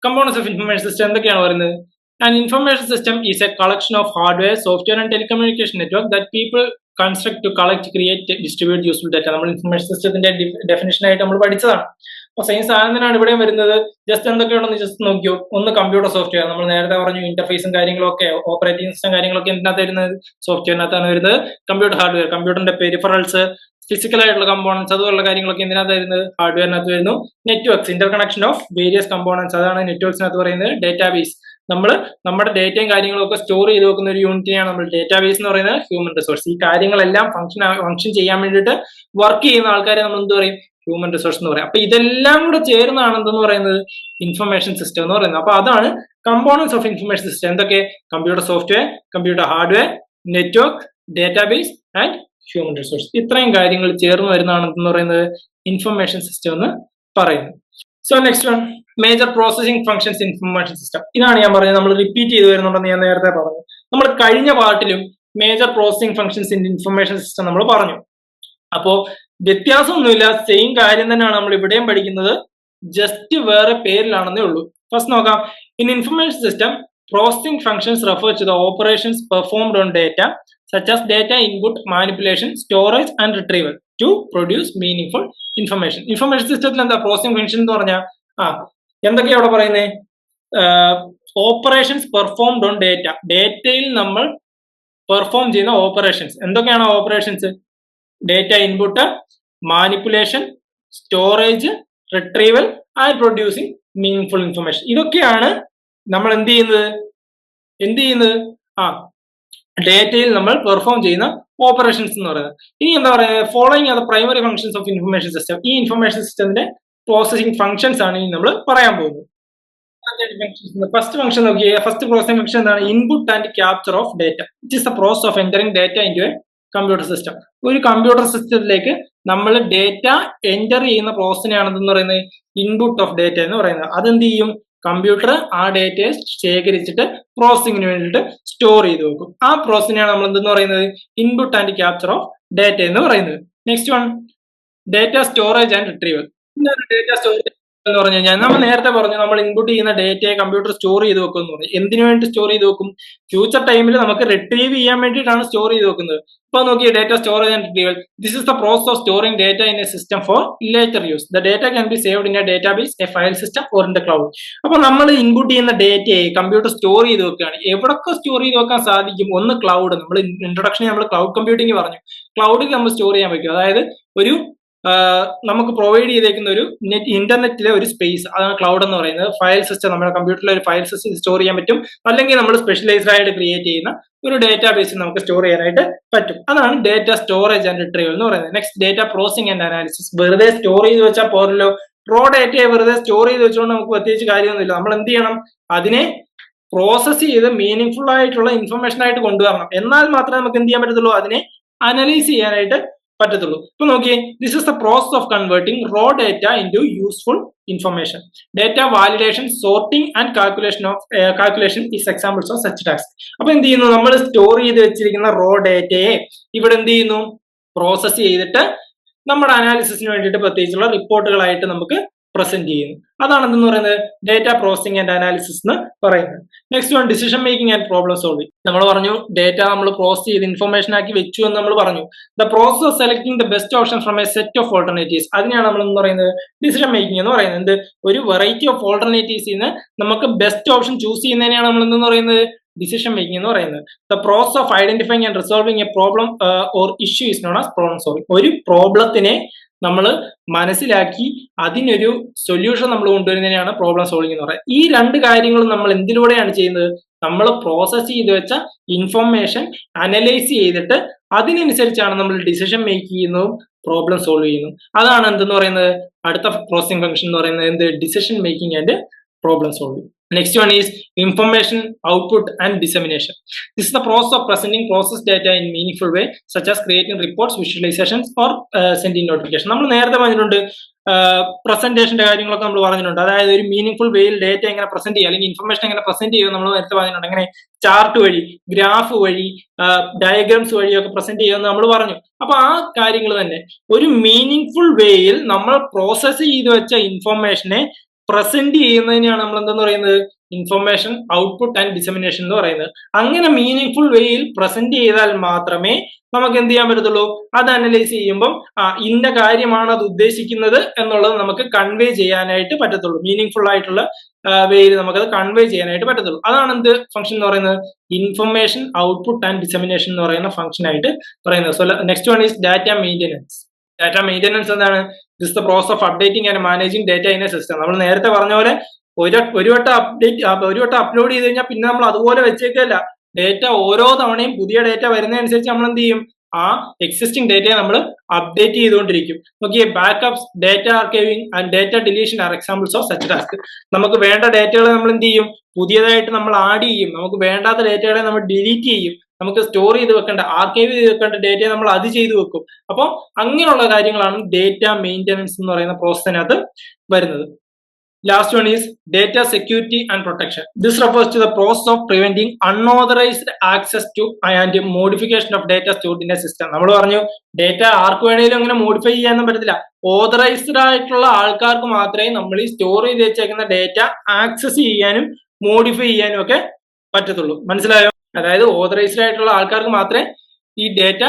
കമ്പോണൻസ് ഓഫ് ഇൻഫർമേഷൻ സിസ്റ്റം എന്തൊക്കെയാണ് പറയുന്നത്? An information system is a collection of hardware, software and telecommunication network that people construct to collect, create, distribute useful data. നമ്മൾ ഇൻഫർമേഷൻ സിസ്റ്റത്തിന്റെ ഡെഫിനേഷൻ ആയിട്ട് നമ്മൾ പഠിച്ചതാണ്. അപ്പൊ സെയിം സാധനം തന്നെയാണ് ഇവിടെയും വരുന്നത്. ജസ്റ്റ് എന്തൊക്കെയാണെന്ന് ജസ്റ്റ് നോക്കിയോ. ഒന്ന് കമ്പ്യൂട്ടർ സോഫ്റ്റ്വെയർ, നമ്മൾ നേരത്തെ പറഞ്ഞു ഇന്റർഫേസും കാര്യങ്ങളൊക്കെ, ഓപ്പറേറ്റിംഗ് സിസ്റ്റം കാര്യങ്ങളൊക്കെ എന്തിനകത്ത് വരുന്നത്? സോഫ്റ്റ്വെയറിനകത്താണ് വരുന്നത്. കമ്പ്യൂട്ടർ ഹാർഡ്വെയർ, കമ്പ്യൂട്ടറിന്റെ പെരിഫറൽസ്, ഫിസിക്കൽ ആയിട്ടുള്ള കമ്പോണൻസ് അതുപോലുള്ള കാര്യങ്ങളൊക്കെ എന്തിനകത്ത് വരുന്നത്? ഹാർഡ്വെയറിനകത്ത് വരുന്നു. Networks, Inter connection of various components, അതാണ് നെറ്റ്വർക്സിനകത്ത് പറയുന്നത്. ഡേറ്റാബേസ്, നമ്മൾ നമ്മുടെ ഡേറ്റയും കാര്യങ്ങളും ഒക്കെ സ്റ്റോർ ചെയ്ത് വെക്കുന്ന ഒരു യൂണിറ്റിനെയാണ് നമ്മൾ ഡേറ്റാബേസ് എന്ന് പറയുന്നത്. ഹ്യൂമൻ റിസോഴ്സ്, ഈ കാര്യങ്ങളെല്ലാം ഫംഗ്ഷൻ ചെയ്യാൻ വേണ്ടിയിട്ട് വർക്ക് ചെയ്യുന്ന ആൾക്കാരെ നമ്മൾ എന്ത് പറയും? ഹ്യൂമൻ റിസോഴ്സ് എന്ന് പറയും. അപ്പൊ ഇതെല്ലാം കൂടെ ചേർന്നാണ് എന്തെന്ന് പറയുന്നത്? ഇൻഫർമേഷൻ സിസ്റ്റം എന്ന് പറയുന്നത്. അപ്പൊ അതാണ് കമ്പോണൻസ് ഓഫ് ഇൻഫർമേഷൻ സിസ്റ്റം. എന്തൊക്കെ? Computer software, computer hardware, network, database and human resource. ഇത്രയും കാര്യങ്ങൾ ചേർന്ന് വരുന്നതാണ് എന്ന് പറയുന്നത് ഇൻഫർമേഷൻ സിസ്റ്റം എന്ന് പറയുന്നത്. So next one, major processing functions information system. ഇതാണ് ഞാൻ പറഞ്ഞത്, നമ്മൾ റിപ്പീറ്റ് ചെയ്ത് വരുന്നുണ്ടെന്ന് ഞാൻ നേരത്തെ പറഞ്ഞു. നമ്മൾ കഴിഞ്ഞ പാർട്ടിലും major processing functions in information system നമ്മൾ പറഞ്ഞു. അപ്പോ വ്യത്യാസമൊന്നുമില്ല, സെയിം കാര്യം തന്നെയാണ് നമ്മൾ ഇവിടെയും പഠിക്കുന്നത്, ജസ്റ്റ് വേറെ പേരിലാണെന്നേ ഉള്ളൂ. ഫസ്റ്റ് നോക്കാം. In information system Processing functions refer to the operations performed on data, such as data input, manipulation, storage, and retrieval to produce meaningful information. Information system എന്താ പ്രോസസിംഗ് ഫംഗ്ഷൻ എന്ന് പറഞ്ഞാൽ എന്തൊക്കെയാ അവിടെ പറയുന്നത്? ഓപ്പറേഷൻസ് പെർഫോംഡ് ഓൺ ഡേറ്റ, ഡേറ്റയിൽ നമ്മൾ പെർഫോം ചെയ്യുന്ന ഓപ്പറേഷൻസ് എന്തൊക്കെയാണ്? Operations data input, manipulation, storage, retrieval and producing meaningful information. ഇതൊക്കെയാണ് നമ്മൾ എന്ത് ചെയ്യുന്നത് ഡേറ്റയിൽ നമ്മൾ പെർഫോം ചെയ്യുന്ന ഓപ്പറേഷൻസ് എന്ന് പറയുന്നത്. ഇനി എന്താ പറയുക? Following are the primary functions of information system. ഈ ഇൻഫർമേഷൻ സിസ്റ്റത്തിന്റെ പ്രോസസിംഗ് ഫംഗ്ഷൻസ് ആണ് ഇനി നമ്മൾ പറയാൻ പോകുന്നത്. ഫസ്റ്റ് ഫംഗ്ഷൻ നോക്കിയേ. ഫസ്റ്റ് പ്രോസസിംഗ് ഫംഗ്ഷൻ എന്താണ്? Input and capture of data. It is the process of entering data in to a computer system. ഒരു കമ്പ്യൂട്ടർ സിസ്റ്റത്തിലേക്ക് നമ്മൾ ഡേറ്റ എൻ്റർ ചെയ്യുന്ന പ്രോസസ്സിനെയാണ് എന്ന് പറയുന്നത് ഇൻപുട്ട് ഓഫ് ഡേറ്റ എന്ന് പറയുന്നത്. അതെന്ത് ചെയ്യും? കമ്പ്യൂട്ടർ ആ ഡേറ്റയെ ശേഖരിച്ചിട്ട് പ്രോസസ്സിങ്ങിന് വേണ്ടിയിട്ട് സ്റ്റോർ ചെയ്ത് വെക്കും. ആ പ്രോസസ്സിനെയാണ് നമ്മൾ എന്തെന്ന് പറയുന്നത്? Input and capture of data എന്ന് പറയുന്നത്. Next one, data storage and retrieval. Data storage എന്ന് പറഞ്ഞു കഴിഞ്ഞാൽ നമ്മൾ നേരത്തെ പറഞ്ഞു നമ്മൾ ഇൻപുട്ട് ചെയ്യുന്ന ഡേറ്റയെ കമ്പ്യൂട്ടർ സ്റ്റോർ ചെയ്ത് വെക്കും എന്ന് പറഞ്ഞു. എന്തിനു വേണ്ടി സ്റ്റോർ ചെയ്ത് വെക്കും? ഫ്യൂച്ചർ ടൈമിൽ നമുക്ക് റിട്രീവ് ചെയ്യാൻ വേണ്ടിയിട്ടാണ് സ്റ്റോർ ചെയ്ത് വെക്കുന്നത്. ഇപ്പൊ നോക്കിയ data storage and retrieval. This is the process of storing data in a system for later use. The data can be saved in a database, a file system or in the cloud. അപ്പൊ നമ്മൾ ഇൻപുട്ട് ചെയ്യുന്ന ഡേറ്റയെ കമ്പ്യൂട്ടർ സ്റ്റോർ ചെയ്ത് വെക്കുകയാണ്. എവിടൊക്കെ സ്റ്റോർ ചെയ്ത് വെക്കാൻ സാധിക്കും? ഒന്ന് ക്ലൗഡ്. നമ്മൾ ഇൻട്രൊഡക്ഷനിൽ നമ്മൾ ക്ലൗഡ് കമ്പ്യൂട്ടിംഗ് പറഞ്ഞു. ക്ലൗഡിൽ നമ്മൾ സ്റ്റോർ ചെയ്യാൻ പറ്റും. അതായത് ഒരു നമുക്ക് പ്രൊവൈഡ് ചെയ്തേക്കുന്ന ഒരു ഇന്റർനെറ്റിലെ ഒരു സ്പേസ്, അതാണ് ക്ലൗഡ് എന്ന് പറയുന്നത്. ഫയൽ സിസ്റ്റം, നമ്മുടെ കമ്പ്യൂട്ടറിലെ ഒരു ഫയൽ സിസ്റ്റം സ്റ്റോർ ചെയ്യാൻ പറ്റും. അല്ലെങ്കിൽ നമ്മൾ സ്പെഷ്യലൈസ്ഡ് ആയിട്ട് ക്രിയേറ്റ് ചെയ്യുന്ന ഒരു ഡേറ്റാബേസ് നമുക്ക് സ്റ്റോർ ചെയ്യാനായിട്ട് പറ്റും. അതാണ് ഡേറ്റ സ്റ്റോറേജ് ആൻഡ് റിട്രീവൽ എന്ന് പറയുന്നത്. Next, data processing and analysis. വെറുതെ സ്റ്റോർ ചെയ്ത് വെച്ചാൽ പോരല്ലോ. റോ ഡേറ്റയെ വെറുതെ സ്റ്റോർ ചെയ്ത് വെച്ചുകൊണ്ട് നമുക്ക് പ്രത്യേകിച്ച് കാര്യമൊന്നുമില്ല. നമ്മൾ എന്ത് ചെയ്യണം? അതിനെ പ്രോസസ് ചെയ്ത് മീനിങ് ആയിട്ടുള്ള ഇൻഫർമേഷൻ ആയിട്ട് കൊണ്ടുവരണം. എന്നാൽ മാത്രമേ നമുക്ക് എന്ത് ചെയ്യാൻ പറ്റത്തുള്ളൂ? അതിനെ അനലൈസ് ചെയ്യാനായിട്ട് പറ്റത്തുള്ളൂ. ഇപ്പൊ നോക്കിയേ, this is the process of converting raw data into useful information. Data validation, sorting and calculation is examples of such task. അപ്പൊ എന്ത് ചെയ്യുന്നു? നമ്മൾ സ്റ്റോർ ചെയ്ത് വെച്ചിരിക്കുന്ന റോ ഡേറ്റയെ ഇവിടെ എന്ത് ചെയ്യുന്നു? പ്രോസസ് ചെയ്തിട്ട് നമ്മുടെ അനാലിസിസിന് വേണ്ടിയിട്ട് പ്രത്യേകിച്ചുള്ള റിപ്പോർട്ടുകളായിട്ട് നമുക്ക് പ്രസന്റ് ചെയ്യുന്നു. അതാണ് എന്തെന്ന് പറയുന്നത് ഡേറ്റ പ്രോസസിംഗ് ആൻഡ് അനാലിസിസ് എന്ന് പറയുന്നത്. Next one, decision making and problem solving. നമ്മൾ പറഞ്ഞു ഡേറ്റ നമ്മൾ പ്രോസസ് ചെയ്ത് ഇൻഫർമേഷൻ ആക്കി വെച്ചു എന്ന് നമ്മൾ പറഞ്ഞു. The process of selecting the best option from A set of alternatives, അതിനെയാണ് നമ്മൾ എന്ന് പറയുന്നത് ഡിസിഷൻ മേക്കിംഗ് എന്ന് പറയുന്നത്. ഒരു വെറൈറ്റി ഓഫ് ഓൾട്ടർനേറ്റീവ്സിൽ നിന്ന് നമുക്ക് ബെസ്റ്റ് ഓപ്ഷൻ ചൂസ് ചെയ്യുന്നതിനെയാണ് നമ്മൾ എന്തെന്ന് പറയുന്നത് ഡിസിഷൻ മേക്കിംഗ് എന്ന് പറയുന്നത്. The process of identifying and resolving A problem or issue is known as problem solving. ഒരു പ്രോബ്ലത്തിനെ നമ്മൾ മനസ്സിലാക്കി അതിനൊരു സൊല്യൂഷൻ നമ്മൾ കൊണ്ടുവരുന്നതിനെയാണ് പ്രോബ്ലം സോൾവിംഗ് എന്ന് പറയുന്നത്. ഈ രണ്ട് കാര്യങ്ങളും നമ്മൾ എന്തിലൂടെയാണ് ചെയ്യുന്നത്? നമ്മൾ പ്രോസസ് ചെയ്ത് വെച്ച ഇൻഫർമേഷൻ അനലൈസ് ചെയ്തിട്ട് അതിനനുസരിച്ചാണ് നമ്മൾ ഡിസിഷൻ മേക്ക് ചെയ്യുന്നതും പ്രോബ്ലം സോൾവ് ചെയ്യുന്നതും. അതാണ് എന്തെന്ന് പറയുന്നത് അടുത്ത പ്രോസസിംഗ് ഫംഗ്ഷൻ എന്ന് പറയുന്നത് എന്ത്? Decision making and problem solving. Next one is information output and dissemination. This is the process of presenting processed data in meaningful way, such as creating reports, visualizations or sending notification. നമ്മൾ നേരത്തെ പറഞ്ഞിട്ടുണ്ട് പ്രസന്റേഷന്റെ കാര്യങ്ങളൊക്കെ നമ്മൾ പറഞ്ഞിട്ടുണ്ട്. അതായത് ഒരു മീനിങ്ഫുൾ വേയിൽ ഡേറ്റ എങ്ങനെ പ്രസന്റ് ചെയ്യുക അല്ലെങ്കിൽ ഇൻഫർമേഷൻ എങ്ങനെ പ്രസന്റ് ചെയ്യുക നമ്മൾ നേരത്തെ പറഞ്ഞിട്ടുണ്ട്. എങ്ങനെ ചാർട്ട് വഴി, ഗ്രാഫ് വഴി, ഡയഗ്രാംസ് വഴിയൊക്കെ പ്രസന്റ് ചെയ്യുമെന്ന് നമ്മൾ പറഞ്ഞു. അപ്പൊ ആ കാര്യങ്ങൾ തന്നെ ഒരു മീനിങ്ഫുൾ വേയിൽ നമ്മൾ പ്രോസസ് ചെയ്ത് വെച്ച ഇൻഫർമേഷനെ പ്രസന്റ് ചെയ്യുന്നതിനെയാണ് നമ്മൾ എന്തെന്ന് പറയുന്നത് ഇൻഫർമേഷൻ ഔട്ട്പുട്ട് ആൻഡ് ഡിസമിനേഷൻ എന്ന് പറയുന്നത്. അങ്ങനെ മീനിങ്ഫുൾ വേയിൽ പ്രസന്റ് ചെയ്താൽ മാത്രമേ നമുക്ക് എന്ത് ചെയ്യാൻ പറ്റത്തുള്ളൂ, അത് അനലൈസ് ചെയ്യുമ്പം ഇന്ന കാര്യമാണ് അത് ഉദ്ദേശിക്കുന്നത് എന്നുള്ളത് നമുക്ക് കൺവേ ചെയ്യാനായിട്ട് പറ്റത്തുള്ളൂ. മീനിങ്ഫുൾ ആയിട്ടുള്ള വേയിൽ നമുക്കത് കൺവേ ചെയ്യാനായിട്ട് പറ്റത്തുള്ളൂ. അതാണ് എന്ത് ഫംഗ്ഷൻ എന്ന് പറയുന്നത് ഇൻഫർമേഷൻ ഔട്ട്പുട്ട് ആൻഡ് ഡിസമിനേഷൻ എന്ന് പറയുന്ന ഫംഗ്ഷൻ ആയിട്ട് പറയുന്നത്. So next one is data maintenance. Data maintenance എന്താണ്? This the process of updating and managing data in a system. നമ്മൾ നേരത്തെ പറഞ്ഞ പോലെ ഒരു വട്ടം അപ്ലോഡ് ചെയ്ത് കഴിഞ്ഞാൽ പിന്നെ നമ്മൾ അതുപോലെ വെച്ചേക്കല്ല. ഡേറ്റ ഓരോ തവണയും പുതിയ ഡേറ്റ വരുന്നതനുസരിച്ച് നമ്മൾ എന്ത് ചെയ്യും, ആ എക്സിസ്റ്റിംഗ് ഡേറ്റയെ നമ്മൾ അപ്ഡേറ്റ് ചെയ്തുകൊണ്ടിരിക്കും. നോക്കിയേ, backups, data archiving and data deletion are examples of such task. നമുക്ക് വേണ്ട ഡേറ്റകളെ നമ്മൾ എന്ത് ചെയ്യും, പുതിയതായിട്ട് നമ്മൾ ആഡ് ചെയ്യും. നമുക്ക് വേണ്ടാത്ത ഡേറ്റകളെ നമ്മൾ ഡിലീറ്റ് ചെയ്യും. നമുക്ക് സ്റ്റോർ ചെയ്ത് വെക്കേണ്ട, ആർക്കൈവ് ചെയ്ത് വെക്കേണ്ട ഡേറ്റയെ നമ്മൾ അത് ചെയ്ത് വെക്കും. അപ്പോൾ അങ്ങനെയുള്ള കാര്യങ്ങളാണ് ഡേറ്റ മെയിൻ്റെനൻസ് എന്ന് പറയുന്ന പ്രോസസ്സിനകത്ത് വരുന്നത്. Last one is data security and protection. This refers to the process of preventing unauthorized access to and modification of data stored in a system. നമ്മൾ പറഞ്ഞു ഡേറ്റ ആർക്ക് വേണേലും അങ്ങനെ മോഡിഫൈ ചെയ്യാനൊന്നും പറ്റത്തില്ല. ഓതറൈസ്ഡ് ആയിട്ടുള്ള ആൾക്കാർക്ക് മാത്രമേ നമ്മൾ ഈ സ്റ്റോർ ചെയ്ത് വെച്ചേക്കുന്ന ഡേറ്റ ആക്സസ് ചെയ്യാനും മോഡിഫൈ ചെയ്യാനും ഒക്കെ പറ്റത്തുള്ളൂ. മനസ്സിലായോ? അതായത് ഓതറൈസ്ഡ് ആയിട്ടുള്ള ആൾക്കാർക്ക് മാത്രമേ ഈ ഡേറ്റ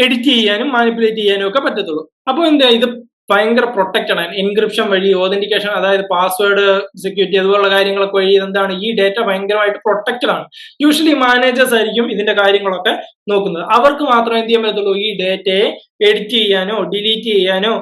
എഡിറ്റ് ചെയ്യാനും മാനിപ്പുലേറ്റ് ചെയ്യാനും ഒക്കെ പറ്റത്തുള്ളൂ. അപ്പോൾ എന്താ ഇത് ഭയങ്കര പ്രൊട്ടക്റ്റഡ് ആണ്. എൻക്രിപ്ഷൻ വഴി ഓതന്റിക്കേഷൻ, അതായത് പാസ്വേഡ് സെക്യൂരിറ്റി അതുപോലുള്ള കാര്യങ്ങളൊക്കെ വഴി എന്താണ് ഈ ഡേറ്റ ഭയങ്കരമായിട്ട് പ്രൊട്ടക്റ്റഡ് ആണ്. യൂഷ്വലി മാനേജേഴ്സ് ആയിരിക്കും ഇതിന്റെ കാര്യങ്ങളൊക്കെ നോക്കുന്നത്. അവർക്ക് മാത്രമേ എന്ത് ചെയ്യാൻ പറ്റത്തുള്ളൂ, ഈ ഡേറ്റയെ എഡിറ്റ് ചെയ്യാനോ ഡിലീറ്റ് ചെയ്യാനോ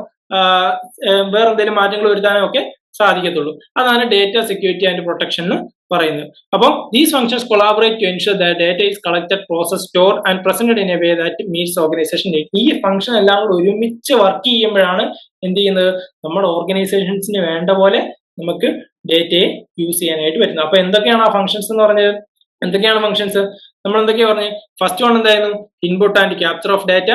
വേറെ എന്തെങ്കിലും മാറ്റങ്ങൾ വരുത്താനോ ഒക്കെ സാധിക്കത്തുള്ളൂ. അതാണ് ഡേറ്റ സെക്യൂരിറ്റി ആൻഡ് പ്രൊട്ടക്ഷൻ എന്ന് പറയുന്നത്. അപ്പം these functions collaborate to ensure that data is collected, process, store and presented in a way that meets organization need. ഈ ഫംഗ്ഷൻ എല്ലാം കൂടെ ഒരുമിച്ച് വർക്ക് ചെയ്യുമ്പോഴാണ് എന്ത് ചെയ്യുന്നത്, നമ്മുടെ ഓർഗനൈസേഷൻസിന് വേണ്ട പോലെ നമുക്ക് ഡേറ്റയെ യൂസ് ചെയ്യാനായിട്ട് പറ്റുന്നത്. അപ്പൊ എന്തൊക്കെയാണ് ആ ഫംഗ്ഷൻസ് എന്ന് പറഞ്ഞത്? എന്തൊക്കെയാണ് ഫംഗ്ഷൻസ്? നമ്മൾ എന്തൊക്കെയാ പറഞ്ഞത്? ഫസ്റ്റ് വൺ എന്തായിരുന്നു? Input and capture of data.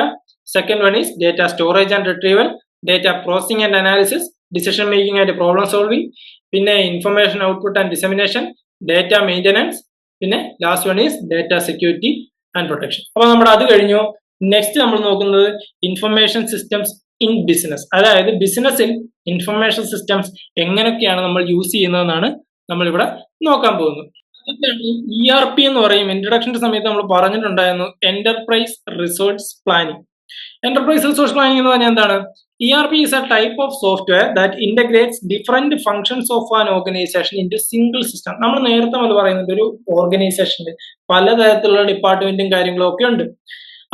Second one is data storage and retrieval, data processing and analysis, decision making and problem solving, പിന്നെ information output and dissemination, data maintenance, പിന്നെ last one is data security and protection. അപ്പൊ നമ്മുടെ അത് കഴിഞ്ഞു. നെക്സ്റ്റ് നമ്മൾ നോക്കുന്നത് ഇൻഫർമേഷൻ സിസ്റ്റംസ് ഇൻ ബിസിനസ്. അതായത് ബിസിനസ്സിൽ ഇൻഫർമേഷൻ സിസ്റ്റംസ് എങ്ങനെയൊക്കെയാണ് നമ്മൾ യൂസ് ചെയ്യുന്നതെന്നാണ് നമ്മൾ ഇവിടെ നോക്കാൻ പോകുന്നത്. ERP എന്ന് പറയും. ഇൻട്രൊഡക്ഷന്റെ സമയത്ത് നമ്മൾ പറഞ്ഞിട്ടുണ്ടായിരുന്നു enterprise resource planning. Enterprise resource planning എന്ന് പറഞ്ഞാൽ എന്താണ്? ERP is a type of software that integrates different functions of an organization into single system. നമ്മൾ നേരത്തെ മുതൽ പറയുന്നത് ഒരു ഓർഗനൈസേഷനിൽ പലതരത്തിലുള്ള ഡിപ്പാർട്ട്മെന്റും കാര്യങ്ങളും ഒക്കെ ഉണ്ട്.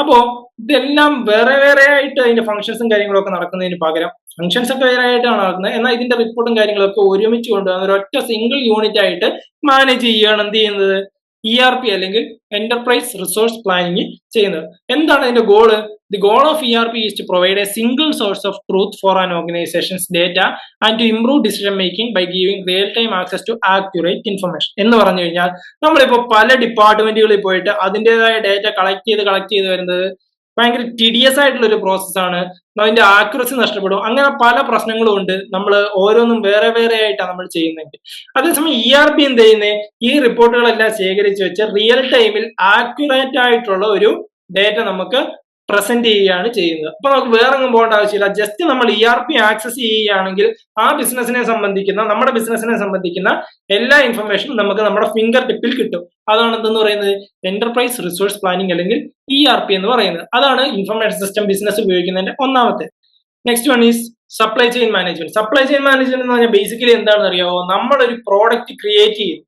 അപ്പോ ഇതെല്ലാം വേറെ വേറെ ആയിട്ട് അതിന്റെ ഫംഗ്ഷൻസും കാര്യങ്ങളും ഒക്കെ നടക്കുന്നതിന് പകരം ഫംഗ്ഷൻസ് ഒക്കെ വേറെ ആയിട്ടാണ് നടക്കുന്നത്. എന്നാൽ ഇതിന്റെ റിപ്പോർട്ടും കാര്യങ്ങളൊക്കെ ഒരുമിച്ച് കൊണ്ടുവന്ന് ഒരൊറ്റ സിംഗിൾ യൂണിറ്റ് ആയിട്ട് മാനേജ് ചെയ്യുകയാണ് എന്ത് ചെയ്യുന്നത്, ERP അല്ലെങ്കിൽ എന്റർപ്രൈസ് റിസോഴ്സ് പ്ലാനിങ് ചെയ്യുന്നത്. എന്താണ് അതിന്റെ goal? The goal of ERP is to provide a single source of truth for an organization's data and to improve decision making by giving real-time access to accurate information. എന്ന് പറഞ്ഞു കഴിഞ്ഞാൽ നമ്മളിപ്പോൾ പല ഡിപ്പാർട്ട്മെന്റുകളിൽ പോയിട്ട് അതിൻ്റെതായ ഡേറ്റ കളക്ട് ചെയ്ത് വരുന്നത് ഭയങ്കര ടിഡിയസ് ആയിട്ടുള്ള ഒരു പ്രോസസ്സാണ്. അതിന്റെ ആക്യുറസി നഷ്ടപ്പെടും. അങ്ങനെ പല പ്രശ്നങ്ങളും ഉണ്ട്. നമ്മൾ ഓരോന്നും വേറെ വേറെ ആയിട്ടാണ് നമ്മൾ ചെയ്യുന്നത്. അതേസമയം ERP എന്ത് ചെയ്യുന്നത്, ഈ റിപ്പോർട്ടുകളെല്ലാം ശേഖരിച്ച് വെച്ച് റിയൽ ടൈമിൽ ആക്യുറേറ്റ് ആയിട്ടുള്ള ഒരു ഡേറ്റ നമുക്ക് പ്രസന്റ് ചെയ്യുകയാണ് ചെയ്യുന്നത്. അപ്പൊ നമുക്ക് വേറെ ഒന്നും പോകേണ്ട ആവശ്യമില്ല. ജസ്റ്റ് നമ്മൾ ERP ആക്സസ് ചെയ്യുകയാണെങ്കിൽ ആ ബിസിനസിനെ സംബന്ധിക്കുന്ന, നമ്മുടെ ബിസിനസിനെ സംബന്ധിക്കുന്ന എല്ലാ ഇൻഫർമേഷനും നമുക്ക് നമ്മുടെ ഫിംഗർ ടിപ്പിൽ കിട്ടും. അതാണ് എന്തെന്ന് പറയുന്നത്, എന്റർപ്രൈസ് റിസോഴ്സ് പ്ലാനിങ് അല്ലെങ്കിൽ ERP എന്ന് പറയുന്നത്. അതാണ് ഇൻഫർമേഷൻ സിസ്റ്റം ബിസിനസ് ഉപയോഗിക്കുന്നതിന്റെ ഒന്നാമത്തെ. Next one is supply chain management. Supply chain management എന്ന് പറഞ്ഞാൽ ബേസിക്കലി എന്താണെന്ന് അറിയാമോ? നമ്മളൊരു പ്രോഡക്റ്റ് ക്രിയേറ്റ് ചെയ്യും.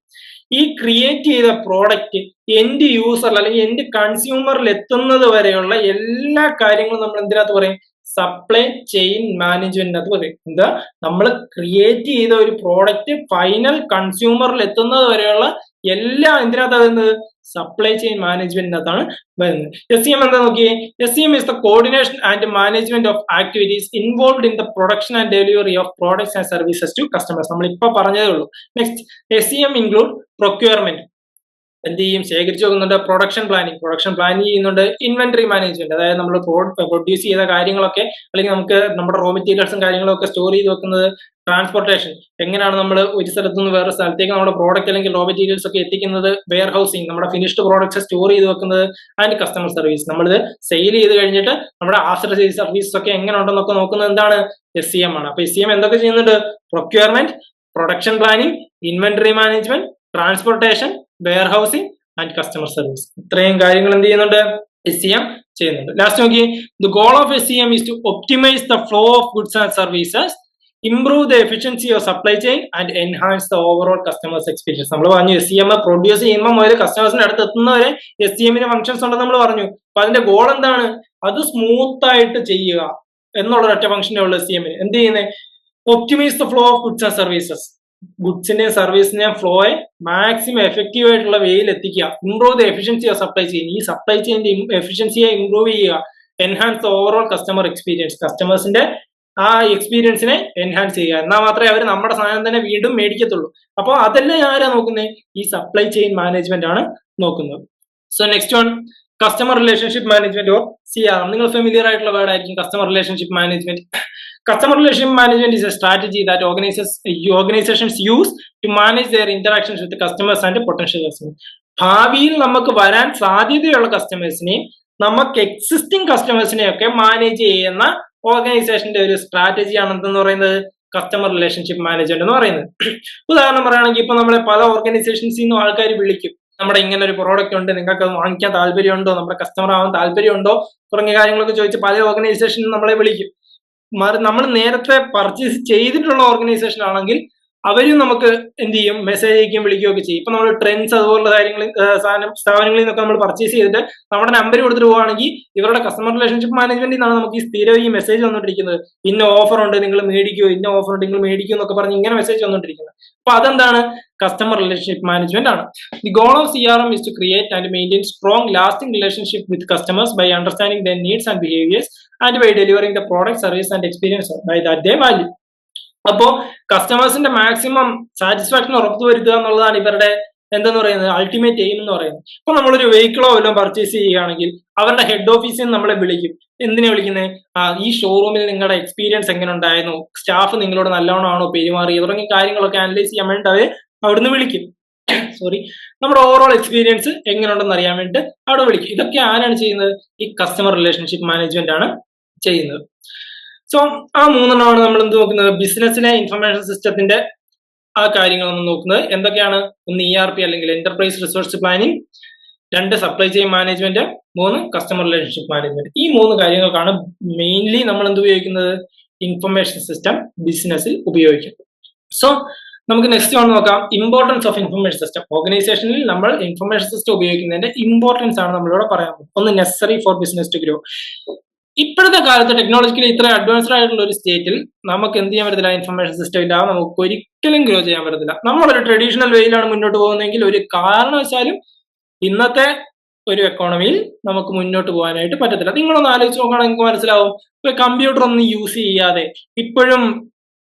ഈ ക്രിയേറ്റ് ചെയ്ത പ്രോഡക്റ്റ് എൻഡ് യൂസറിൽ അല്ലെങ്കിൽ എൻഡ് കൺസ്യൂമറിൽ എത്തുന്നത് വരെയുള്ള എല്ലാ കാര്യങ്ങളും നമ്മൾ എന്തിനകത്ത് പറയും? സപ്ലൈ ചെയിൻ മാനേജ്മെന്റിനകത്ത് പറയും. എന്താ, നമ്മൾ ക്രിയേറ്റ് ചെയ്ത ഒരു പ്രോഡക്റ്റ് ഫൈനൽ കൺസ്യൂമറിൽ എത്തുന്നത് വരെയുള്ള എല്ലാം എന്തിനകത്താണ് വരുന്നത്? സപ്ലൈ ചെയിൻ മാനേജ്മെന്റിനകത്താണ് വരുന്നത്. SCM എന്താ നോക്കിയേ? SCM is the coordination and management of activities involved in the production and delivery of products and services to customers. നമ്മൾ ഇപ്പൊ പറഞ്ഞതേ ഉള്ളൂ. Next, SCM include procurement. എന്ത് ചെയ്യും? ശേഖരിച്ചു വെക്കുന്നുണ്ട്. പ്രൊഡക്ഷൻ പ്ലാനിങ് ചെയ്യുന്നുണ്ട്. ഇൻവെന്ററി മാനേജ്മെന്റ്, അതായത് നമ്മൾ പ്രൊഡ്യൂസ് ചെയ്ത കാര്യങ്ങളൊക്കെ അല്ലെങ്കിൽ നമുക്ക് നമ്മുടെ റോ മെറ്റീരിയൽസും കാര്യങ്ങളൊക്കെ സ്റ്റോർ ചെയ്ത് വെക്കുന്നത്. ട്രാൻസ്പോർട്ടേഷൻ, എങ്ങനെയാണ് നമ്മൾ ഒരു സ്ഥലത്ത് നിന്ന് വേറെ സ്ഥലത്തേക്ക് നമ്മുടെ പ്രോഡക്റ്റ് അല്ലെങ്കിൽ റോ മെറ്റീരിയൽസ് ഒക്കെ എത്തിക്കുന്നത്. വെയർ ഹൗസിങ്, നമ്മുടെ ഫിനിഷ്ഡ് പ്രോഡക്ട്സ് സ്റ്റോർ ചെയ്ത് വെക്കുന്നത്. ആൻഡ് കസ്റ്റമർ സർവീസ്, നമ്മളിത് സെയിൽ ചെയ്ത് കഴിഞ്ഞിട്ട് നമ്മുടെ ആഫ്റ്റർ സെയിൽ സർവീസസ് ഒക്കെ എങ്ങനെ ഉണ്ടെന്നൊക്കെ നോക്കുന്നത് എന്താണ്? SCM ആണ്. അപ്പൊ SCM എന്തൊക്കെ ചെയ്യുന്നുണ്ട്? Procurement, production planning, inventory management, transportation, warehousing and customer service. ഇത്രയും കാര്യങ്ങൾ എന്ത് ചെയ്യുന്നുണ്ട്? SCM ചെയ്യുന്നുണ്ട്. ലാസ്റ്റ് നോക്കി, the goal of SCM is to optimise the flow of goods and services, improve the efficiency of supply chain and enhance the overall customers experience. നമ്മൾ പറഞ്ഞു SCM പ്രൊഡ്യൂസ് ചെയ്യുമ്പോൾ മുതൽ കസ്റ്റമേഴ്സിന്റെ അടുത്ത് എത്തുന്നവരെ SCMന് ഫംഗ്ഷൻസ് ഉണ്ടെന്ന് നമ്മൾ പറഞ്ഞു. അപ്പൊ അതിന്റെ ഗോൾ എന്താണ്? അത് സ്മൂത്ത് ആയിട്ട് ചെയ്യുക എന്നുള്ള ഒറ്റ ഫംഗ്ഷനേ ഉള്ളൂ SCMന്. എന്ത് ചെയ്യുന്നത്? Optimise the flow of goods and services. ഗുഡ്സിന്റെയും സർവീസിന്റെയും ഫ്ലോയെ മാക്സിമം എഫക്റ്റീവ് ആയിട്ടുള്ള വേയിൽ എത്തിക്കുക. Improve the efficiency of supply chain, ഈ സപ്ലൈ ചെയിന്റെ എഫിഷ്യൻസിയെ ഇംപ്രൂവ് ചെയ്യുക. Enhance the overall customer experience, കസ്റ്റമേഴ്സിന്റെ ആ എക്സ്പീരിയൻസിനെ എൻഹാൻസ് ചെയ്യുക. എന്നാൽ മാത്രമേ അവർ നമ്മുടെ സാധനം തന്നെ വീണ്ടും മേടിക്കത്തുള്ളൂ. അപ്പോൾ അതെല്ലാം ആരാ നോക്കുന്നത്? ഈ സപ്ലൈ ചെയിൻ മാനേജ്മെന്റ് ആണ് നോക്കുന്നത്. So next one, customer relationship management or CRM. നിങ്ങൾ ഫെമിലിയർ ആയിട്ടുള്ള വേർഡ് ആയിരിക്കും customer relationship management. Customer relationship management is a strategy that organizations use to manage their interactions with the customers and potential customers. ഭാവിയിൽ നമുക്ക് വരാൻ സാധ്യതയുള്ള കസ്റ്റമേഴ്സിനെയും നമുക്ക് എക്സിസ്റ്റിംഗ് കസ്റ്റമേഴ്സിനെയും ഒക്കെ മാനേജ് ചെയ്യുന്ന ഓർഗനൈസേഷന്റെ ഒരു സ്ട്രാറ്റജിയാണ് എന്തെന്ന് പറയുന്നത്? കസ്റ്റമർ റിലേഷൻഷിപ്പ് മാനേജ്മെന്റ് എന്ന് പറയുന്നത്. ഉദാഹരണം പറയുകയാണെങ്കിൽ ഇപ്പൊ നമ്മളെ പല ഓർഗനൈസേഷൻസിൽ നിന്നും ആൾക്കാർ വിളിക്കും. നമ്മുടെ ഇങ്ങനെ ഒരു പ്രോഡക്റ്റ് ഉണ്ട്, നിങ്ങൾക്ക് അത് വാങ്ങിക്കാൻ താല്പര്യമുണ്ടോ, നമ്മുടെ കസ്റ്റമർ ആവാൻ താല്പര്യമുണ്ടോ തുടങ്ങിയ കാര്യങ്ങളൊക്കെ ചോദിച്ച് പല ഓർഗനൈസേഷനും നമ്മളെ വിളിക്കും. നമ്മൾ നേരത്തെ പർച്ചേസ് ചെയ്തിട്ടുള്ള ഓർഗനൈസേഷൻ ആണെങ്കിൽ അവരും നമുക്ക് എന്ത് ചെയ്യും, മെസ്സേജ് അയക്കുകയും വിളിക്കുകയൊക്കെ ചെയ്യും. ഇപ്പൊ നമ്മൾ ട്രെൻഡ്സ് അതുപോലുള്ള കാര്യങ്ങൾ സ്ഥാപനങ്ങളിൽ നിന്നൊക്കെ നമ്മൾ പർച്ചേസ് ചെയ്തിട്ട് നമ്മുടെ നമ്പർ കൊടുത്തിട്ട് പോവുകയാണെങ്കിൽ ഇവരുടെ കസ്റ്റമർ റിലേഷൻഷിപ്പ് മാനേജ്മെന്റിൽ നിന്നാണ് നമുക്ക് ഈ സ്ഥിരം ഈ മെസ്സേജ് വന്നുകൊണ്ടിരിക്കുന്നത്. ഇന്ന ഓഫർ ഉണ്ട്, നിങ്ങൾ മേടിക്കൂ, ഇന്ന ഓഫർ ഉണ്ട്, നിങ്ങൾ മേടിക്കൂ എന്നൊക്കെ പറഞ്ഞ് ഇങ്ങനെ മെസ്സേജ് വന്നുകൊണ്ടിരിക്കുന്നത്. അപ്പൊ അതെന്താണ്, കസ്റ്റമർ റിലേഷൻഷിപ്പ് മാനേജ്മെന്റ് ആണ്. The goal of CRM is to create and maintain strong lasting relationship with customers by understanding their needs and behaviors and by delivering the product, service and experience by that they value. അപ്പോ കസ്റ്റമേഴ്സിന്റെ മാക്സിമം സാറ്റിസ്ഫാക്ഷൻ ഉറപ്പുവരുത്തുക എന്നുള്ളതാണ് ഇവരുടെ എന്തെന്ന് പറയുന്നത് അൾട്ടിമേറ്റ് എയിം എന്ന് പറയുന്നത്. ഇപ്പൊ നമ്മളൊരു വെഹിക്കിളോ വല്ലതും പർച്ചേസ് ചെയ്യുകയാണെങ്കിൽ അവരുടെ ഹെഡ് ഓഫീസിൽ നിന്ന് നമ്മളെ വിളിക്കും. എന്തിനാ വിളിക്കുന്നത്, ഈ ഷോറൂമിൽ നിങ്ങളുടെ എക്സ്പീരിയൻസ് എങ്ങനെ ഉണ്ടായിരുന്നു, സ്റ്റാഫ് നിങ്ങളോട് നല്ലോണമാണോ പെരുമാറിയത് തുടങ്ങിയ കാര്യങ്ങളൊക്കെ അനലൈസ് ചെയ്യാൻ വേണ്ടി അവർ അവിടുന്ന് വിളിക്കും. നമ്മുടെ ഓവറോൾ എക്സ്പീരിയൻസ് എങ്ങനെയുണ്ടെന്ന് അറിയാൻ വേണ്ടി അവിടെ വിളിക്കും. ഇതൊക്കെ ആരാണ് ചെയ്യുന്നത്, ഈ കസ്റ്റമർ റിലേഷൻഷിപ്പ് മാനേജ്മെന്റ് ആണ് ചെയ്യുന്നത്. സോ ആ മൂന്നെണ്ണമാണ് നമ്മൾ എന്ത് നോക്കുന്നത്, ബിസിനസ്സിലെ ഇൻഫർമേഷൻ സിസ്റ്റത്തിന്റെ ആ കാര്യങ്ങളൊന്നും നോക്കുന്നത്. എന്തൊക്കെയാണ്, ഒന്ന് ERP അല്ലെങ്കിൽ enterprise resource planning, 2 supply chain management, 3 customer relationship management. ഈ 3 കാര്യങ്ങൾക്കാണ് മെയിൻലി നമ്മൾ എന്ത് ഉപയോഗിക്കുന്നത്, ഇൻഫർമേഷൻ സിസ്റ്റം ബിസിനസ്സിൽ ഉപയോഗിക്കുന്നത്. സോ നമുക്ക് നെക്സ്റ്റ് ആണ് നോക്കാം, ഇമ്പോർട്ടൻസ് ഓഫ് ഇൻഫർമേഷൻ സിസ്റ്റം. ഓർഗനൈസേഷനിൽ നമ്മൾ ഇൻഫർമേഷൻ സിസ്റ്റം ഉപയോഗിക്കുന്നതിന്റെ ഇമ്പോർട്ടൻസ് ആണ് നമ്മളിവിടെ പറയാൻ പോകുന്നത്. ഒന്ന്, necessary for business to grow. ഇപ്പോഴത്തെ കാലത്ത് ടെക്നോളജിക്കലി ഇത്ര അഡ്വാൻസ്ഡ് ആയിട്ടുള്ള ഒരു സ്റ്റേറ്റിൽ നമുക്ക് എന്ത് ചെയ്യാൻ പറ്റത്തില്ല, ഇൻഫർമേഷൻ സിസ്റ്റം ഇല്ലാതെ നമുക്ക് ഒരിക്കലും ഗ്രോ ചെയ്യാൻ പറ്റത്തില്ല. നമ്മളൊരു ട്രഡീഷണൽ വേയിലാണ് മുന്നോട്ട് പോകുന്നതെങ്കിൽ ഒരു കാരണവശാലും ഇന്നത്തെ ഒരു എക്കോണമിയിൽ നമുക്ക് മുന്നോട്ട് പോകാനായിട്ട് പറ്റത്തില്ല. നിങ്ങളൊന്ന് ആലോചിച്ച് നോക്കുകയാണെങ്കിൽ നിങ്ങൾക്ക് മനസ്സിലാവും, ഇപ്പൊ കമ്പ്യൂട്ടർ ഒന്നും യൂസ് ചെയ്യാതെ ഇപ്പോഴും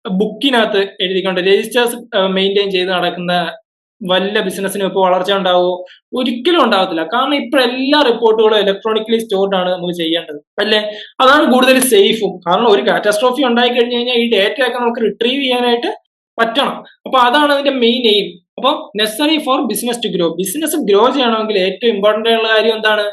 ബുക്കിനകത്ത് എഴുതിക്കൊണ്ട് രജിസ്റ്റേഴ്സ് മെയിൻറ്റെയിൻ ചെയ്ത് നടക്കുന്ന വല്ല ബിസിനസ്സിനും ഇപ്പോൾ വളർച്ച ഉണ്ടാവുമോ? ഒരിക്കലും ഉണ്ടാകത്തില്ല. കാരണം ഇപ്പൊ എല്ലാ റിപ്പോർട്ടുകളും ഇലക്ട്രോണിക്കലി സ്റ്റോർഡ് ആണ് നമുക്ക് ചെയ്യേണ്ടത്, അല്ലേ? അതാണ് കൂടുതൽ സേഫും. കാരണം ഒരു കാറ്റാസ്ട്രോഫി ഉണ്ടായി കഴിഞ്ഞു കഴിഞ്ഞാൽ ഈ ഡേറ്റ ഒക്കെ നമുക്ക് റിട്രീവ് ചെയ്യാനായിട്ട് പറ്റണം. അപ്പൊ അതാണ് അതിന്റെ മെയിൻ എയിം. അപ്പോൾ necessary for business to grow. Business grow ചെയ്യണമെങ്കിൽ ഏറ്റവും ഇമ്പോർട്ടന്റ് ആയിട്ടുള്ള കാര്യം എന്താണ്,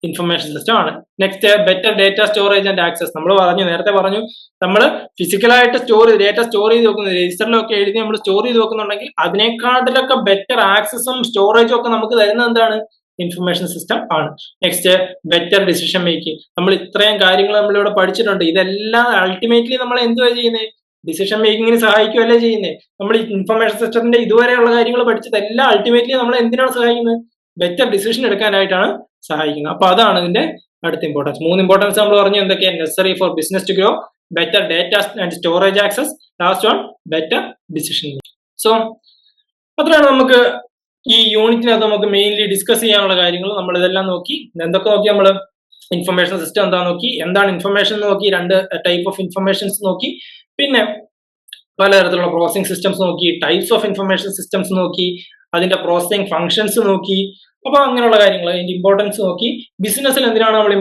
ഇൻഫർമേഷൻ സിസ്റ്റം ആണ്. Next, better data storage and access. നമ്മൾ നേരത്തെ പറഞ്ഞു, നമ്മൾ ഫിസിക്കലായിട്ട് ഡേറ്റ സ്റ്റോർ ചെയ്ത് വെക്കുന്നത്, രജിസ്റ്ററിലൊക്കെ എഴുതി നമ്മൾ സ്റ്റോർ ചെയ്ത് വെക്കുന്നുണ്ടെങ്കിൽ അതിനേക്കാട്ടിലൊക്കെ ബെറ്റർ ആക്സസും സ്റ്റോറേജും ഒക്കെ നമുക്ക് തരുന്നത് എന്താണ്, ഇൻഫർമേഷൻ സിസ്റ്റം ആണ്. Next, better decision making. നമ്മൾ ഇത്രയും കാര്യങ്ങൾ നമ്മളിവിടെ പഠിച്ചിട്ടുണ്ട്. ഇതെല്ലാം അൾട്ടിമേറ്റ്ലി നമ്മൾ എന്തുവാ ചെയ്യുന്നത്, ഡിസിഷൻ മേക്കിങ്ങിന് സഹായിക്കുകയല്ലേ ചെയ്യുന്നത്. നമ്മൾ ഇൻഫർമേഷൻ സിസ്റ്റത്തിന്റെ ഇതുവരെയുള്ള കാര്യങ്ങൾ പഠിച്ചതെല്ലാം അൾട്ടിമേറ്റ്ലി നമ്മൾ എന്തിനാണ് സഹായിക്കുന്നത്, ബെറ്റർ ഡിസിഷൻ എടുക്കാനായിട്ടാണ് സഹായിക്കുന്നത്. അപ്പൊ അതാണ് ഇതിന്റെ അടുത്ത ഇമ്പോർട്ടൻസ്. 3 ഇമ്പോർട്ടൻസ് നമ്മൾ പറഞ്ഞു. എന്തൊക്കെയാണ്, necessary for business to grow, better data and storage access, last one better decision. So അത്രയാണ് നമുക്ക് ഈ യൂണിറ്റിനകത്ത് നമുക്ക് മെയിൻലി ഡിസ്കസ് ചെയ്യാനുള്ള കാര്യങ്ങൾ. നമ്മൾ ഇതെല്ലാം നോക്കി. എന്തൊക്കെ നോക്കി, നമ്മൾ ഇൻഫർമേഷൻ സിസ്റ്റം എന്താ നോക്കി, എന്താണ് ഇൻഫർമേഷൻ നോക്കി, 2 ടൈപ്പ് ഓഫ് ഇൻഫർമേഷൻസ് നോക്കി, പിന്നെ പലതരത്തിലുള്ള പ്രോസസിംഗ് സിസ്റ്റംസ് നോക്കി, ടൈപ്സ് ഓഫ് ഇൻഫർമേഷൻ സിസ്റ്റംസ് നോക്കി, അതിന്റെ പ്രോസസിംഗ് ഫംഗ്ഷൻസ് നോക്കി. അപ്പൊ അങ്ങനെയുള്ള കാര്യങ്ങൾ, അതിന്റെ ഇമ്പോർട്ടൻസ് നോക്കി, ബിസിനസ്സിൽ എന്തിനാണ് നമ്മൾ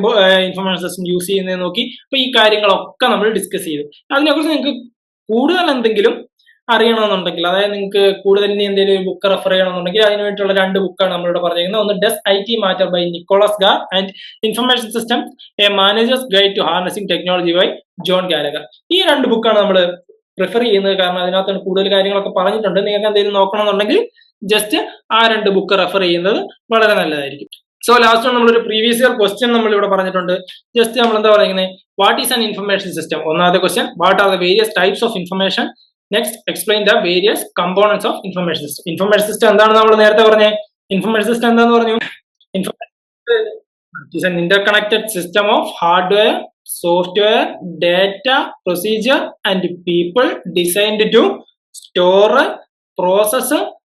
ഇൻഫർമേഷൻ സിസ്റ്റം യൂസ് ചെയ്യുന്നത് നോക്കി. അപ്പൊ ഈ കാര്യങ്ങളൊക്കെ നമ്മൾ ഡിസ്കസ് ചെയ്തു. അതിനെക്കുറിച്ച് നിങ്ങൾക്ക് കൂടുതൽ എന്തെങ്കിലും അറിയണമെന്നുണ്ടെങ്കിൽ, അതായത് നിങ്ങൾക്ക് കൂടുതൽ എന്തെങ്കിലും ഒരു ബുക്ക് റെഫർ ചെയ്യണമെന്നുണ്ടെങ്കിൽ അതിന് വേണ്ടിയിട്ടുള്ള 2 ബുക്കാണ് നമ്മളിവിടെ പറഞ്ഞിരിക്കുന്നത്. ഒന്ന്, does IT matter by Nicholas Carr and information system a manager's guide to harnessing technology by John Gallagher. ഈ 2 ബുക്കാണ് നമ്മൾ പ്രിഫർ ചെയ്യുന്നത്. കാരണം അതിനകത്ത് കൂടുതൽ കാര്യങ്ങളൊക്കെ പറഞ്ഞിട്ടുണ്ട്. നിങ്ങൾക്ക് എന്തെങ്കിലും നോക്കണമെന്നുണ്ടെങ്കിൽ ജസ്റ്റ് ആ 2 ബുക്ക് റെഫർ ചെയ്യുന്നത് വളരെ നല്ലതായിരിക്കും. സോ ലാസ്റ്റ് നമ്മളൊരു പ്രീവിയസ് ഇയർ ക്വസ്റ്റ്യൻ നമ്മൾ ഇവിടെ പറഞ്ഞിട്ടുണ്ട്. ജസ്റ്റ് നമ്മൾ എന്താ പറയുന്നത്, what is an information system. ഒന്നാമത്തെ question, what are the various types of information. Next, explain the various components of information system. Information system എന്താണ് നമ്മൾ നേരത്തെ പറഞ്ഞത്. ഇൻഫർമേഷൻ സിസ്റ്റം എന്താന്ന് പറഞ്ഞു, is an interconnected system of hardware, software, data, procedure and people designed to store, process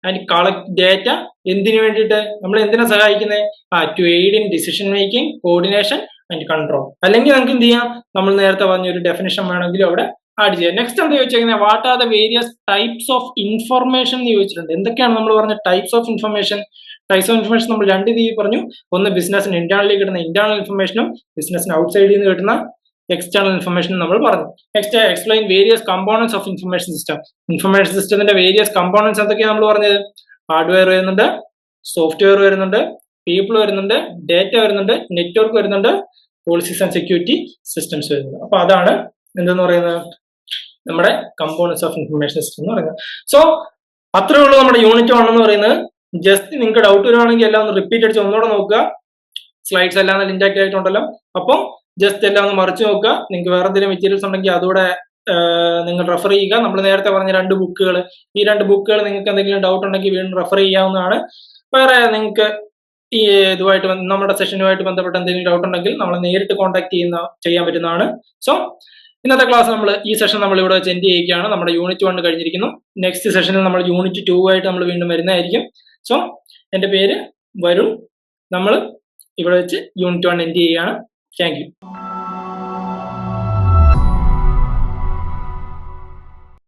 and collect data. എന്തിനു വേണ്ടിയിട്ട്, നമ്മൾ എന്തിനാ സഹായിക്കുന്നത്, to aid in decision making, coordination and control. അല്ലെങ്കിൽ നമുക്ക് എന്ത് ചെയ്യാം, നമ്മൾ നേരത്തെ പറഞ്ഞ ഒരു ഡെഫിനിഷൻ വേണമെങ്കിലും അവിടെ ആഡ് ചെയ്യാം. നെക്സ്റ്റ് എന്താ ചോദിച്ചേക്കുന്നത്, what are the various types of information എന്ന് ചോദിച്ചിട്ടുണ്ട്. എന്തൊക്കെയാണ് നമ്മൾ പറഞ്ഞ types of information. Types of information നമ്മൾ 2 രീതിയിൽ പറഞ്ഞു. ഒന്ന്, ബിസിനസിന് ഇന്റേണലി കിട്ടുന്ന ഇന്റേണൽ ഇൻഫർമേഷനും ബിസിനസിന് ഔട്ട്സൈഡിൽ നിന്ന് കിട്ടുന്ന എക്സ്റ്റേണൽ ഇൻഫർമേഷനും നമ്മൾ പറഞ്ഞു. Next, explain various components of information system. Information സിസ്റ്റത്തിന്റെ വേരിയസ് കമ്പോണൻസ് എന്തൊക്കെയാണ് നമ്മൾ പറഞ്ഞത്, ഹാർഡ്വെയർ വരുന്നുണ്ട്, സോഫ്റ്റ്വെയർ വരുന്നുണ്ട്, പീപ്പിൾ വരുന്നുണ്ട്, ഡേറ്റ വരുന്നുണ്ട്, നെറ്റ്വർക്ക് വരുന്നുണ്ട്, പോളിസീസ് ആൻഡ് സെക്യൂരിറ്റി സിസ്റ്റംസ് വരുന്നുണ്ട്. അപ്പൊ അതാണ് എന്തെന്ന് പറയുന്നത്, നമ്മുടെ കമ്പോണൻസ് ഓഫ് ഇൻഫർമേഷൻ സിസ്റ്റം എന്ന് പറയുന്നത്. സോ അത്രേ ഉള്ളൂ നമ്മുടെ യൂണിറ്റ് 1 എന്ന് പറയുന്നത്. ജസ്റ്റ് നിങ്ങൾക്ക് ഡൗട്ട് വരുവാണെങ്കിൽ എല്ലാം ഒന്ന് റിപ്പീറ്റ് അടിച്ച് ഒന്നുകൂടെ നോക്കുക. സ്ലൈഡ്സ് എല്ലാം നല്ല ഇൻടാക്ട് ആയിട്ടുണ്ടല്ലോ. അപ്പം ജസ്റ്റ് എല്ലാം ഒന്ന് മറിച്ച് നോക്കുക. നിങ്ങൾക്ക് വേറെ എന്തെങ്കിലും മെറ്റീരിയൽസ് ഉണ്ടെങ്കിൽ അതുകൂടെ നിങ്ങൾ റെഫർ ചെയ്യുക. നമ്മൾ നേരത്തെ പറഞ്ഞ 2 ബുക്കുകൾ, ഈ 2 ബുക്കുകൾ നിങ്ങൾക്ക് എന്തെങ്കിലും ഡൗട്ട് ഉണ്ടെങ്കിൽ വീണ്ടും റെഫർ ചെയ്യാവുന്നതാണ്. വേറെ നിങ്ങൾക്ക് ഈ ഇതുമായിട്ട് നമ്മുടെ സെഷനുമായിട്ട് ബന്ധപ്പെട്ട എന്തെങ്കിലും ഡൗട്ട് ഉണ്ടെങ്കിൽ നമ്മളെ നേരിട്ട് കോൺടാക്ട് ചെയ്യാൻ പറ്റുന്നതാണ്. സോ ഇന്നത്തെ ക്ലാസ് ഈ സെഷൻ നമ്മൾ ഇവിടെ വെച്ച് എൻഡ് ചെയ്യുകയാണ്. നമ്മുടെ യൂണിറ്റ് 1 കഴിഞ്ഞിരിക്കുന്നു. നെക്സ്റ്റ് സെഷനിൽ നമ്മൾ യൂണിറ്റ് 2 ആയിട്ട് നമ്മൾ വീണ്ടും വരുന്നതായിരിക്കും. സോ എന്റെ പേര് വരുൺ. നമ്മൾ ഇവിടെ വെച്ച് യൂണിറ്റ് 1 എൻഡ് ചെയ്യുകയാണ്. Thank you.